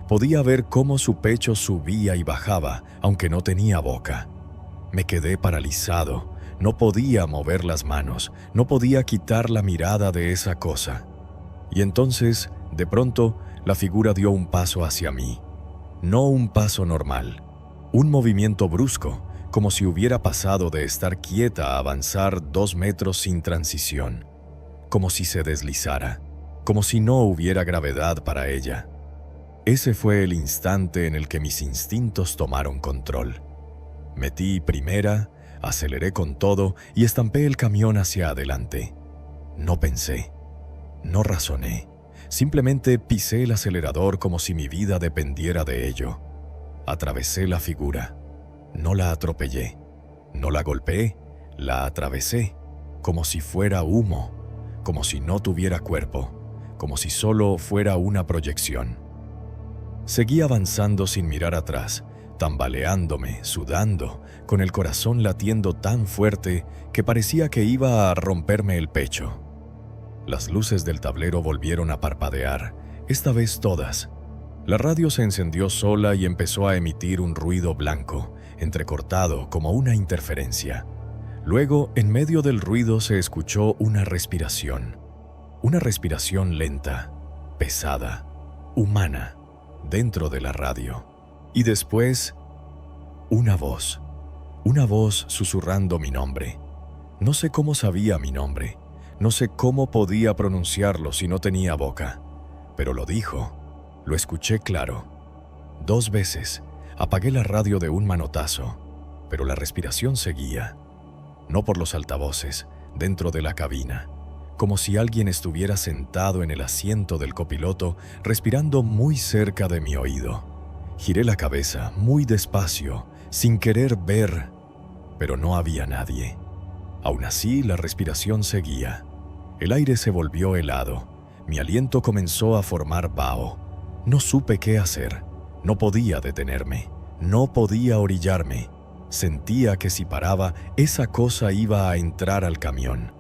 Podía ver cómo su pecho subía y bajaba, aunque no tenía boca. Me quedé paralizado, no podía mover las manos, no podía quitar la mirada de esa cosa. Y entonces, de pronto, la figura dio un paso hacia mí. No un paso normal, un movimiento brusco, como si hubiera pasado de estar quieta a avanzar 2 metros sin transición, como si se deslizara, como si no hubiera gravedad para ella. Ese fue el instante en el que mis instintos tomaron control. Metí primera, aceleré con todo y estampé el camión hacia adelante. No pensé, no razoné, simplemente pisé el acelerador como si mi vida dependiera de ello. Atravesé la figura. No la atropellé, no la golpeé, la atravesé, como si fuera humo, como si no tuviera cuerpo, como si solo fuera una proyección. Seguí avanzando sin mirar atrás, tambaleándome, sudando, con el corazón latiendo tan fuerte que parecía que iba a romperme el pecho. Las luces del tablero volvieron a parpadear, esta vez todas. La radio se encendió sola y empezó a emitir un ruido blanco, entrecortado como una interferencia. Luego, en medio del ruido se escuchó una respiración lenta, pesada, humana, dentro de la radio. Y después, una voz susurrando mi nombre. No sé cómo sabía mi nombre, no sé cómo podía pronunciarlo si no tenía boca, pero lo dijo, lo escuché claro. 2 veces. Apagué la radio de un manotazo, pero la respiración seguía. No por los altavoces, dentro de la cabina, como si alguien estuviera sentado en el asiento del copiloto, respirando muy cerca de mi oído. Giré la cabeza muy despacio, sin querer ver, pero no había nadie. Aún así, la respiración seguía. El aire se volvió helado. Mi aliento comenzó a formar vaho. No supe qué hacer. No podía detenerme, no podía orillarme. Sentía que si paraba, esa cosa iba a entrar al camión.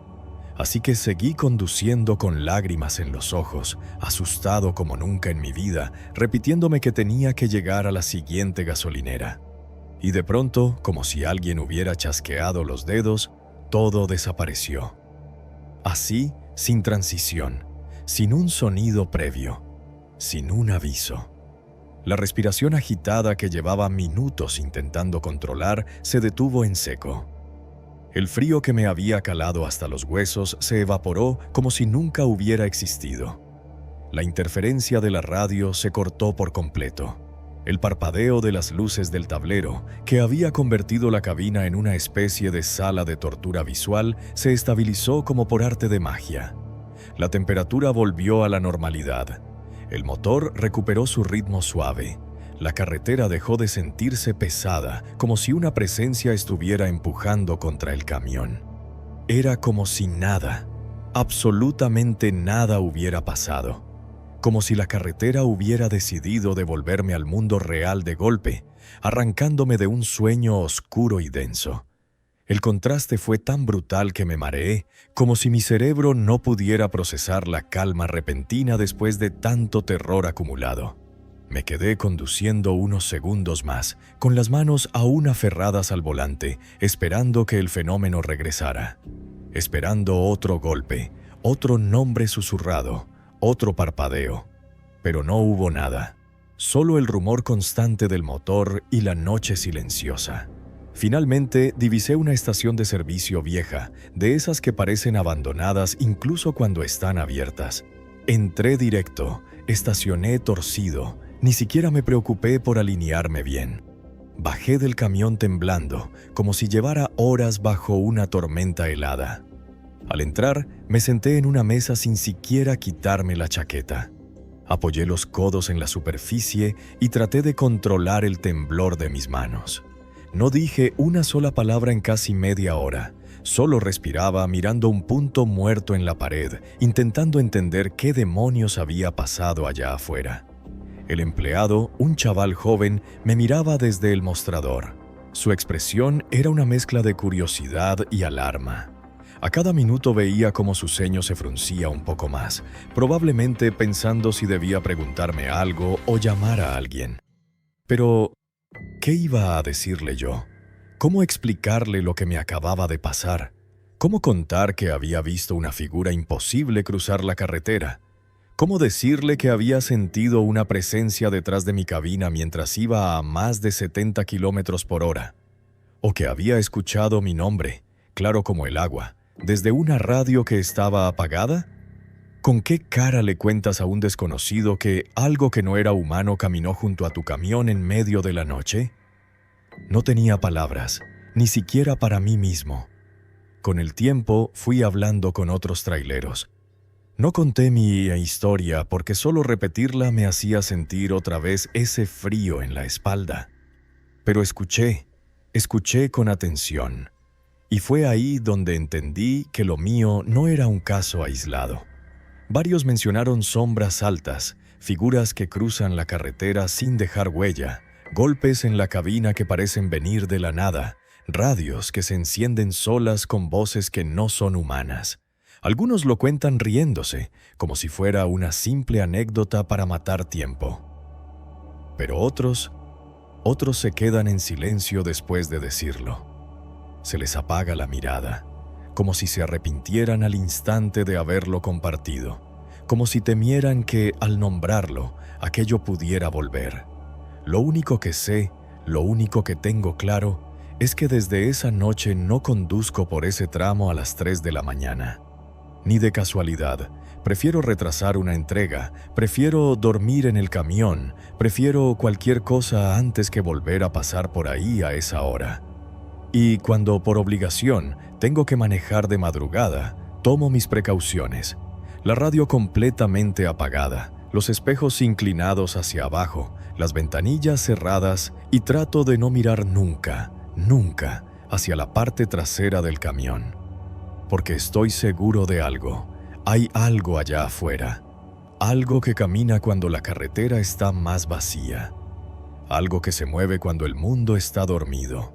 Así que seguí conduciendo con lágrimas en los ojos, asustado como nunca en mi vida, repitiéndome que tenía que llegar a la siguiente gasolinera. Y de pronto, como si alguien hubiera chasqueado los dedos, todo desapareció. Así, sin transición, sin un sonido previo. sin un aviso. La respiración agitada que llevaba minutos intentando controlar se detuvo en seco. El frío que me había calado hasta los huesos se evaporó como si nunca hubiera existido. La interferencia de la radio se cortó por completo. El parpadeo de las luces del tablero, que había convertido la cabina en una especie de sala de tortura visual, se estabilizó como por arte de magia. La temperatura volvió a la normalidad. El motor recuperó su ritmo suave. La carretera dejó de sentirse pesada, como si una presencia estuviera empujando contra el camión. Era como si nada, absolutamente nada hubiera pasado. Como si la carretera hubiera decidido devolverme al mundo real de golpe, arrancándome de un sueño oscuro y denso. El contraste fue tan brutal que me mareé, como si mi cerebro no pudiera procesar la calma repentina después de tanto terror acumulado. Me quedé conduciendo unos segundos más, con las manos aún aferradas al volante, esperando que el fenómeno regresara. Esperando otro golpe, otro nombre susurrado, otro parpadeo. Pero no hubo nada. Solo el rumor constante del motor y la noche silenciosa. Finalmente, divisé una estación de servicio vieja, de esas que parecen abandonadas incluso cuando están abiertas. Entré directo, estacioné torcido, ni siquiera me preocupé por alinearme bien. Bajé del camión temblando, como si llevara horas bajo una tormenta helada. Al entrar, me senté en una mesa sin siquiera quitarme la chaqueta. Apoyé los codos en la superficie y traté de controlar el temblor de mis manos. No dije una sola palabra en casi media hora. Solo respiraba mirando un punto muerto en la pared, intentando entender qué demonios había pasado allá afuera. El empleado, un chaval joven, me miraba desde el mostrador. Su expresión era una mezcla de curiosidad y alarma. A cada minuto veía cómo su ceño se fruncía un poco más, probablemente pensando si debía preguntarme algo o llamar a alguien. Pero, ¿qué iba a decirle yo? ¿Cómo explicarle lo que me acababa de pasar? ¿Cómo contar que había visto una figura imposible cruzar la carretera? ¿Cómo decirle que había sentido una presencia detrás de mi cabina mientras iba a más de 70 kilómetros por hora? ¿O que había escuchado mi nombre, claro como el agua, desde una radio que estaba apagada? ¿Con qué cara le cuentas a un desconocido que algo que no era humano caminó junto a tu camión en medio de la noche? No tenía palabras, ni siquiera para mí mismo. Con el tiempo fui hablando con otros traileros. No conté mi historia porque solo repetirla me hacía sentir otra vez ese frío en la espalda. Pero escuché con atención. Y fue ahí donde entendí que lo mío no era un caso aislado. Varios mencionaron sombras altas, figuras que cruzan la carretera sin dejar huella, golpes en la cabina que parecen venir de la nada, radios que se encienden solas con voces que no son humanas. Algunos lo cuentan riéndose, como si fuera una simple anécdota para matar tiempo. Pero otros se quedan en silencio después de decirlo. Se les apaga la mirada, como si se arrepintieran al instante de haberlo compartido, como si temieran que, al nombrarlo, aquello pudiera volver. Lo único que sé, lo único que tengo claro, es que desde esa noche no conduzco por ese tramo a las 3 de la mañana. Ni de casualidad. Prefiero retrasar una entrega, prefiero dormir en el camión, prefiero cualquier cosa antes que volver a pasar por ahí a esa hora. Y cuando por obligación tengo que manejar de madrugada, tomo mis precauciones. La radio completamente apagada, los espejos inclinados hacia abajo, las ventanillas cerradas y trato de no mirar nunca hacia la parte trasera del camión. Porque estoy seguro de algo. Hay algo allá afuera. Algo que camina cuando la carretera está más vacía. Algo que se mueve cuando el mundo está dormido.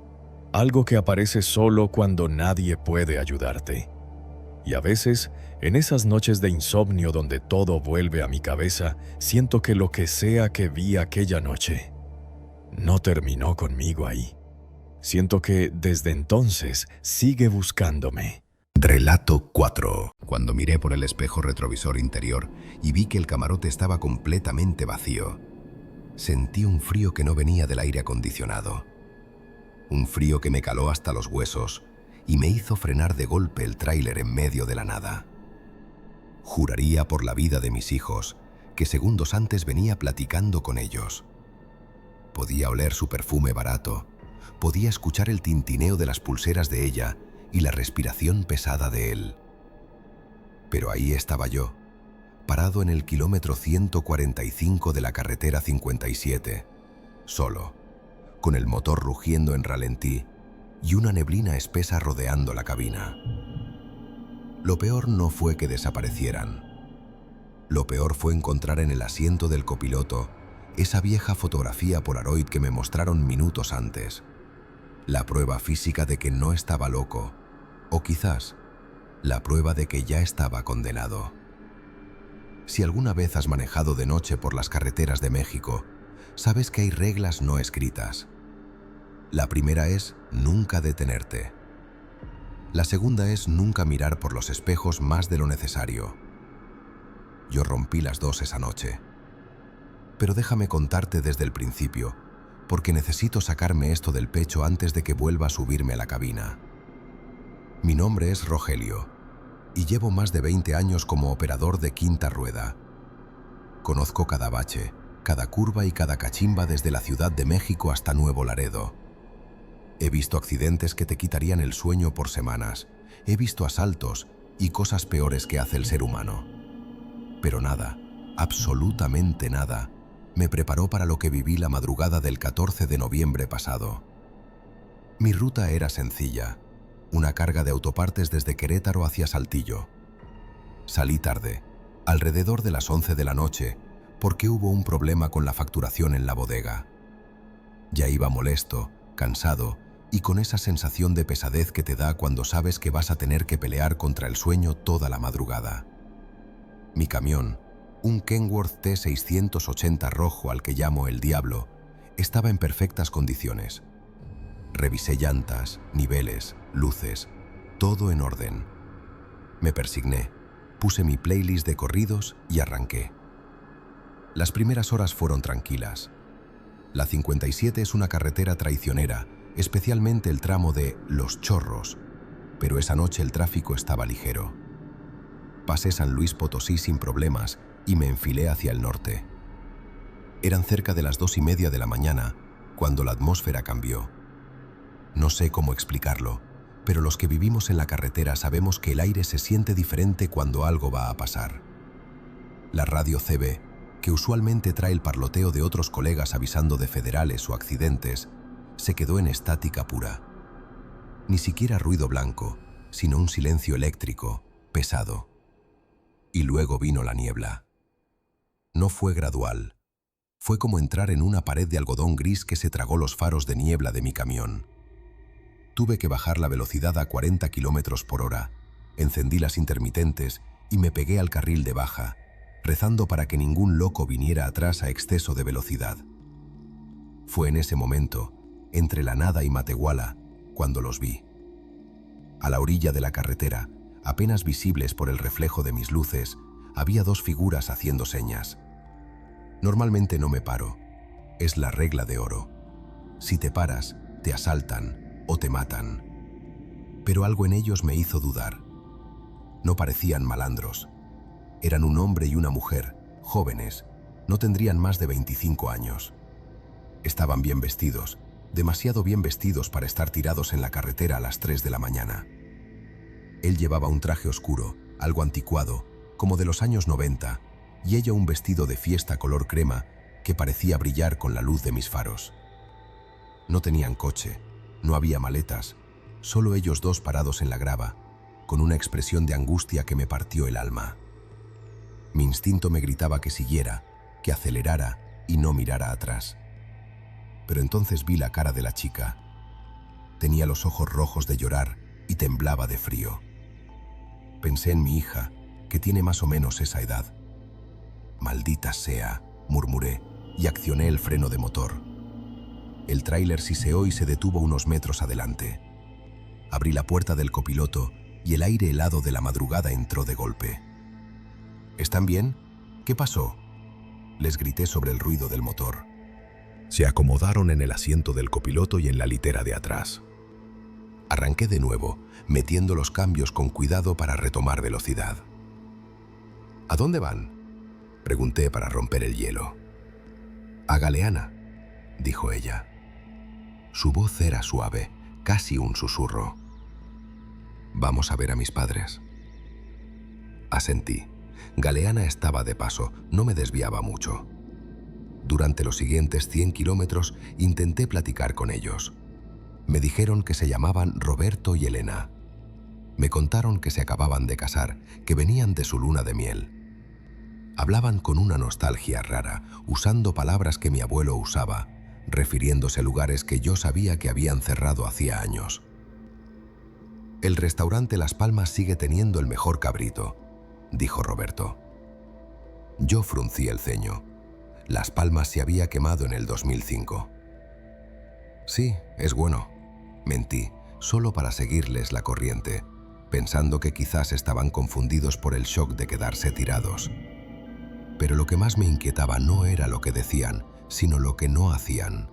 Algo que aparece solo cuando nadie puede ayudarte. Y a veces, en esas noches de insomnio donde todo vuelve a mi cabeza, siento que lo que sea que vi aquella noche no terminó conmigo ahí. Siento que desde entonces sigue buscándome. Relato 4. Cuando miré por el espejo retrovisor interior y vi que el camarote estaba completamente vacío, sentí un frío que no venía del aire acondicionado. Un frío que me caló hasta los huesos y me hizo frenar de golpe el tráiler en medio de la nada. Juraría por la vida de mis hijos que segundos antes venía platicando con ellos. Podía oler su perfume barato, podía escuchar el tintineo de las pulseras de ella y la respiración pesada de él. Pero ahí estaba yo, parado en el kilómetro 145 de la carretera 57, solo, con el motor rugiendo en ralentí y una neblina espesa rodeando la cabina. Lo peor no fue que desaparecieran. Lo peor fue encontrar en el asiento del copiloto esa vieja fotografía Polaroid que me mostraron minutos antes. La prueba física de que no estaba loco, o quizás la prueba de que ya estaba condenado. Si alguna vez has manejado de noche por las carreteras de México, sabes que hay reglas no escritas. La primera es nunca detenerte. La segunda es nunca mirar por los espejos más de lo necesario. Yo rompí las dos esa noche. Pero déjame contarte desde el principio, porque necesito sacarme esto del pecho antes de que vuelva a subirme a la cabina. Mi nombre es Rogelio y llevo más de 20 años como operador de quinta rueda. Conozco cada bache, cada curva y cada cachimba desde la Ciudad de México hasta Nuevo Laredo. He visto accidentes que te quitarían el sueño por semanas. He visto asaltos y cosas peores que hace el ser humano. Pero nada, absolutamente nada, me preparó para lo que viví la madrugada del 14 de noviembre pasado. Mi ruta era sencilla, una carga de autopartes desde Querétaro hacia Saltillo. Salí tarde, alrededor de las 11 de la noche, porque hubo un problema con la facturación en la bodega. Ya iba molesto, cansado y con esa sensación de pesadez que te da cuando sabes que vas a tener que pelear contra el sueño toda la madrugada. Mi camión, un Kenworth T680 rojo al que llamo el Diablo, estaba en perfectas condiciones. Revisé llantas, niveles, luces, todo en orden. Me persigné, puse mi playlist de corridos y arranqué. Las primeras horas fueron tranquilas. La 57 es una carretera traicionera, especialmente el tramo de Los Chorros, pero esa noche el tráfico estaba ligero. Pasé San Luis Potosí sin problemas y me enfilé hacia el norte. Eran cerca de las 2:30 de la mañana cuando la atmósfera cambió. No sé cómo explicarlo, pero los que vivimos en la carretera sabemos que el aire se siente diferente cuando algo va a pasar. La radio CB, que usualmente trae el parloteo de otros colegas avisando de federales o accidentes, se quedó en estática pura. Ni siquiera ruido blanco, sino un silencio eléctrico, pesado. Y luego vino la niebla. No fue gradual. Fue como entrar en una pared de algodón gris que se tragó los faros de niebla de mi camión. Tuve que bajar la velocidad a 40 km/h, encendí las intermitentes y me pegué al carril de baja, rezando para que ningún loco viniera atrás a exceso de velocidad. Fue en ese momento, entre la nada y Matehuala, cuando los vi. A la orilla de la carretera, apenas visibles por el reflejo de mis luces, había dos figuras haciendo señas. Normalmente no me paro. Es la regla de oro. Si te paras, te asaltan o te matan. Pero algo en ellos me hizo dudar. No parecían malandros. Eran un hombre y una mujer, jóvenes, no tendrían más de 25 años. Estaban bien vestidos, demasiado bien vestidos para estar tirados en la carretera a las 3 de la mañana. Él llevaba un traje oscuro, algo anticuado, como de los años 90, y ella un vestido de fiesta color crema que parecía brillar con la luz de mis faros. No tenían coche, no había maletas, solo ellos dos parados en la grava, con una expresión de angustia que me partió el alma. Mi instinto me gritaba que siguiera, que acelerara y no mirara atrás. Pero entonces vi la cara de la chica. Tenía los ojos rojos de llorar y temblaba de frío. Pensé en mi hija, que tiene más o menos esa edad. «Maldita sea», murmuré, y accioné el freno de motor. El tráiler siseó y se detuvo unos metros adelante. Abrí la puerta del copiloto y el aire helado de la madrugada entró de golpe. ¿Están bien? ¿Qué pasó?, les grité sobre el ruido del motor. Se acomodaron en el asiento del copiloto y en la litera de atrás. Arranqué de nuevo, metiendo los cambios con cuidado para retomar velocidad. ¿A dónde van?, pregunté para romper el hielo. A Galeana, dijo ella. Su voz era suave, casi un susurro. Vamos a ver a mis padres. Asentí. Galeana estaba de paso, no me desviaba mucho. Durante los siguientes 100 kilómetros intenté platicar con ellos. Me dijeron que se llamaban Roberto y Elena. Me contaron que se acababan de casar, que venían de su luna de miel. Hablaban con una nostalgia rara, usando palabras que mi abuelo usaba, refiriéndose a lugares que yo sabía que habían cerrado hacía años. El restaurante Las Palmas sigue teniendo el mejor cabrito, dijo Roberto. Yo fruncí el ceño. Las Palmas se había quemado en el 2005. Sí, es bueno, mentí, solo para seguirles la corriente, pensando que quizás estaban confundidos por el shock de quedarse tirados. Pero lo que más me inquietaba no era lo que decían, sino lo que no hacían.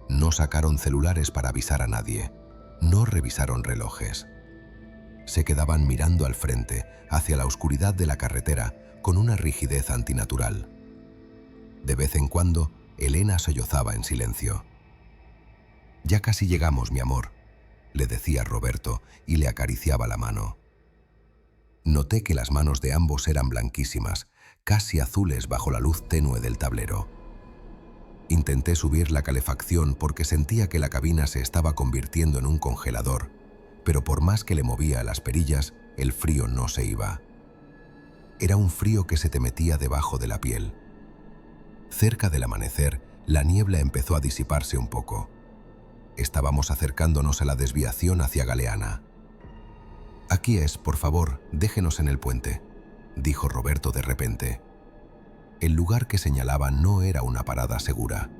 No sacaron celulares para avisar a nadie, no revisaron relojes. Se quedaban mirando al frente, hacia la oscuridad de la carretera, con una rigidez antinatural. De vez en cuando, Elena sollozaba en silencio. «Ya casi llegamos, mi amor», le decía Roberto y le acariciaba la mano. Noté que las manos de ambos eran blanquísimas, casi azules bajo la luz tenue del tablero. Intenté subir la calefacción porque sentía que la cabina se estaba convirtiendo en un congelador, pero por más que le movía las perillas, el frío no se iba. Era un frío que se te metía debajo de la piel. Cerca del amanecer, la niebla empezó a disiparse un poco. Estábamos acercándonos a la desviación hacia Galeana. «Aquí es, por favor, déjenos en el puente», dijo Roberto de repente. El lugar que señalaba no era una parada segura.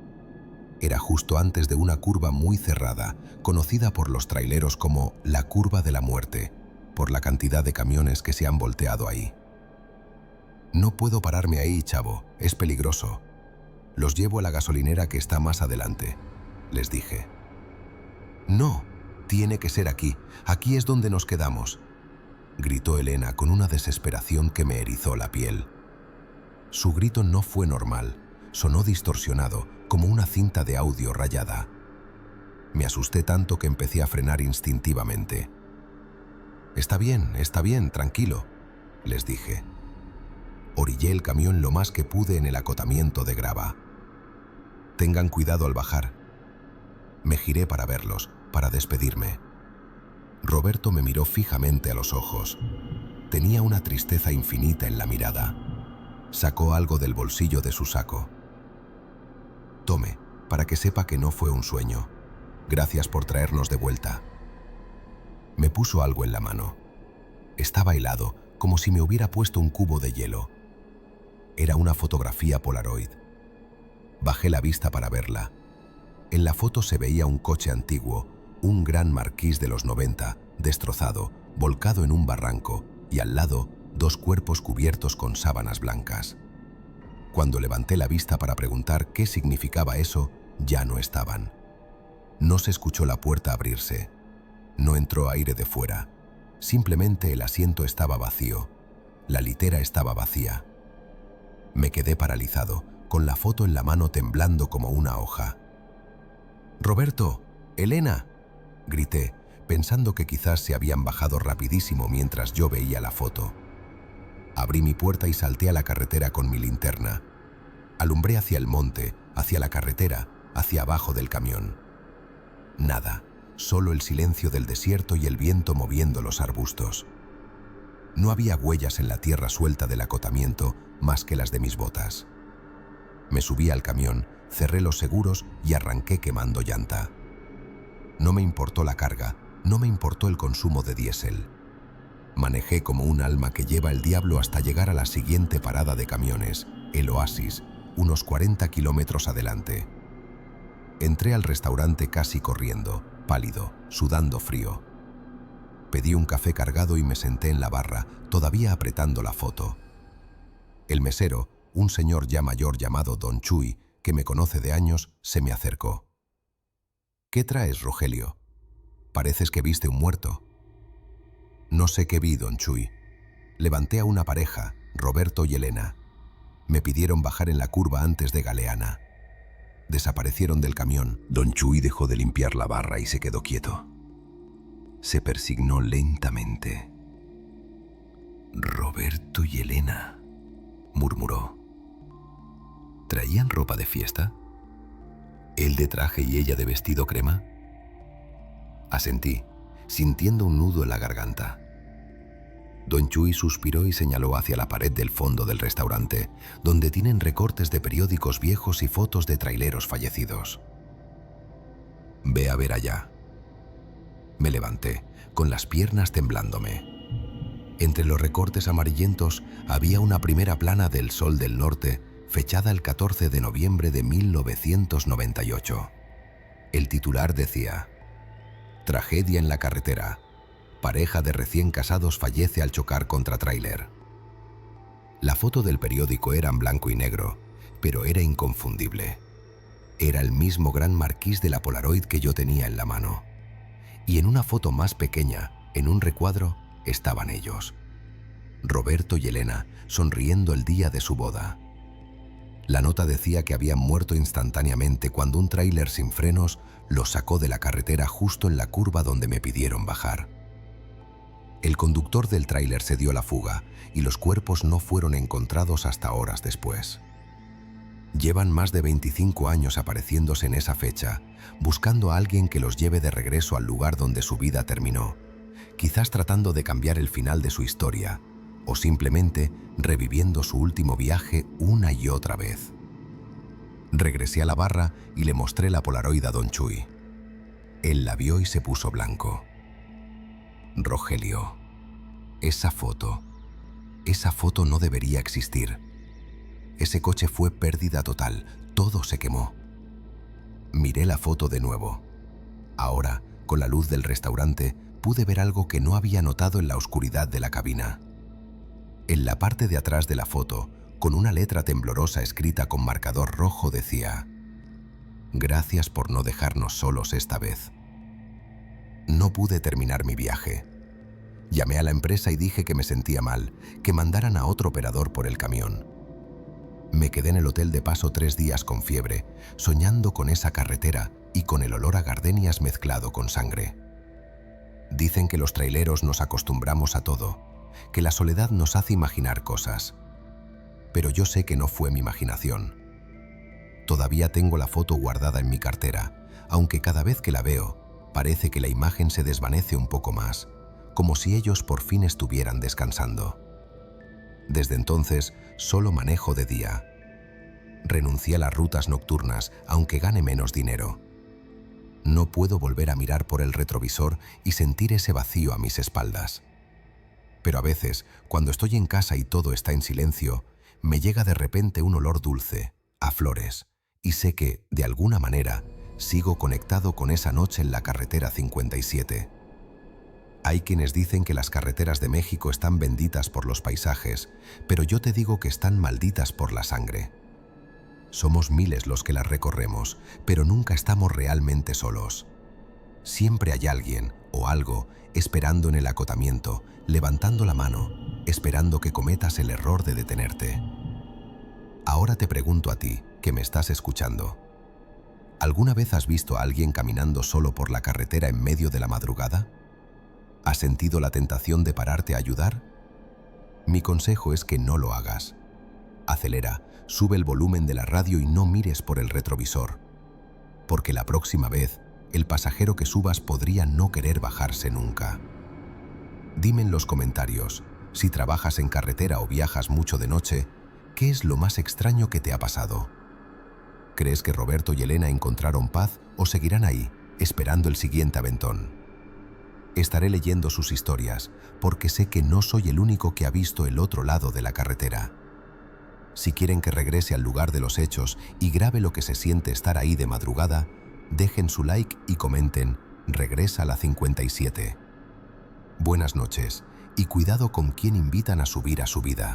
Era justo antes de una curva muy cerrada, conocida por los traileros como la curva de la muerte, por la cantidad de camiones que se han volteado ahí. «No puedo pararme ahí, chavo, es peligroso. Los llevo a la gasolinera que está más adelante», les dije. «No, tiene que ser aquí, aquí es donde nos quedamos», gritó Elena con una desesperación que me erizó la piel. Su grito no fue normal, sonó distorsionado, como una cinta de audio rayada. Me asusté tanto que empecé a frenar instintivamente. está bien, tranquilo», les dije. Orillé el camión lo más que pude en el acotamiento de grava. «Tengan cuidado al bajar». Me giré para verlos, para despedirme. Roberto me miró fijamente a los ojos. Tenía una tristeza infinita en la mirada. Sacó algo del bolsillo de su saco. «Tome, para que sepa que no fue un sueño. Gracias por traernos de vuelta». Me puso algo en la mano. Estaba helado, como si me hubiera puesto un cubo de hielo. Era una fotografía Polaroid. Bajé la vista para verla. En la foto se veía un coche antiguo, un gran Marquis de los 90, destrozado, volcado en un barranco, y al lado, 2 cuerpos cubiertos con sábanas blancas. Cuando levanté la vista para preguntar qué significaba eso, ya no estaban. No se escuchó la puerta abrirse. No entró aire de fuera. Simplemente el asiento estaba vacío. La litera estaba vacía. Me quedé paralizado, con la foto en la mano temblando como una hoja. «Roberto, Elena», grité, pensando que quizás se habían bajado rapidísimo mientras yo veía la foto. Abrí mi puerta y salté a la carretera con mi linterna. Alumbré hacia el monte, hacia la carretera, hacia abajo del camión. Nada, solo el silencio del desierto y el viento moviendo los arbustos. No había huellas en la tierra suelta del acotamiento más que las de mis botas. Me subí al camión, cerré los seguros y arranqué quemando llanta. No me importó la carga, no me importó el consumo de diésel. Manejé como un alma que lleva el diablo hasta llegar a la siguiente parada de camiones, el Oasis, unos 40 kilómetros adelante. Entré al restaurante casi corriendo, pálido, sudando frío. Pedí un café cargado y me senté en la barra, todavía apretando la foto. El mesero, un señor ya mayor llamado Don Chuy, que me conoce de años, se me acercó. «¿Qué traes, Rogelio? Pareces que viste un muerto». «No sé qué vi, Don Chuy. Levanté a una pareja, Roberto y Elena. Me pidieron bajar en la curva antes de Galeana. Desaparecieron del camión». Don Chuy dejó de limpiar la barra y se quedó quieto. Se persignó lentamente. «Roberto y Elena», murmuró. ¿Traían ropa de fiesta? ¿Él de traje y ella de vestido crema? Asentí, sintiendo un nudo en la garganta. Don Chuy suspiró y señaló hacia la pared del fondo del restaurante, donde tienen recortes de periódicos viejos y fotos de traileros fallecidos. «Ve a ver allá». Me levanté, con las piernas temblándome. Entre los recortes amarillentos había una primera plana del Sol del Norte, fechada el 14 de noviembre de 1998. El titular decía: «Tragedia en la carretera. Pareja de recién casados fallece al chocar contra tráiler». La foto del periódico era en blanco y negro, pero era inconfundible. Era el mismo gran marquís de la Polaroid que yo tenía en la mano. Y en una foto más pequeña, en un recuadro, estaban ellos. Roberto y Elena, sonriendo el día de su boda. La nota decía que habían muerto instantáneamente cuando un tráiler sin frenos los sacó de la carretera justo en la curva donde me pidieron bajar. El conductor del tráiler se dio la fuga y los cuerpos no fueron encontrados hasta horas después. Llevan más de 25 años apareciéndose en esa fecha, buscando a alguien que los lleve de regreso al lugar donde su vida terminó, quizás tratando de cambiar el final de su historia, o simplemente reviviendo su último viaje una y otra vez. Regresé a la barra y le mostré la Polaroid a Don Chuy. Él la vio y se puso blanco. «Rogelio, esa foto no debería existir. Ese coche fue pérdida total, todo se quemó». Miré la foto de nuevo. Ahora, con la luz del restaurante, pude ver algo que no había notado en la oscuridad de la cabina. En la parte de atrás de la foto, con una letra temblorosa escrita con marcador rojo, decía: «Gracias por no dejarnos solos esta vez». No pude terminar mi viaje. Llamé a la empresa y dije que me sentía mal, que mandaran a otro operador por el camión. Me quedé en el hotel de paso 3 días con fiebre, soñando con esa carretera y con el olor a gardenias mezclado con sangre. Dicen que los traileros nos acostumbramos a todo, que la soledad nos hace imaginar cosas. Pero yo sé que no fue mi imaginación. Todavía tengo la foto guardada en mi cartera, aunque cada vez que la veo, parece que la imagen se desvanece un poco más, como si ellos por fin estuvieran descansando. Desde entonces, solo manejo de día. Renuncié a las rutas nocturnas, aunque gane menos dinero. No puedo volver a mirar por el retrovisor y sentir ese vacío a mis espaldas. Pero a veces, cuando estoy en casa y todo está en silencio, me llega de repente un olor dulce, a flores, y sé que, de alguna manera, sigo conectado con esa noche en la carretera 57. Hay quienes dicen que las carreteras de México están benditas por los paisajes, pero yo te digo que están malditas por la sangre. Somos miles los que las recorremos, pero nunca estamos realmente solos. Siempre hay alguien o algo esperando en el acotamiento, levantando la mano, esperando que cometas el error de detenerte. Ahora te pregunto a ti, que me estás escuchando, ¿alguna vez has visto a alguien caminando solo por la carretera en medio de la madrugada? ¿Has sentido la tentación de pararte a ayudar? Mi consejo es que no lo hagas. Acelera, sube el volumen de la radio y no mires por el retrovisor, porque la próxima vez, el pasajero que subas podría no querer bajarse nunca. Dime en los comentarios, si trabajas en carretera o viajas mucho de noche, ¿qué es lo más extraño que te ha pasado? ¿Crees que Roberto y Elena encontraron paz o seguirán ahí, esperando el siguiente aventón? Estaré leyendo sus historias, porque sé que no soy el único que ha visto el otro lado de la carretera. Si quieren que regrese al lugar de los hechos y grabe lo que se siente estar ahí de madrugada, dejen su like y comenten «Regresa a la 57». Buenas noches y cuidado con quién invitan a subir a su vida.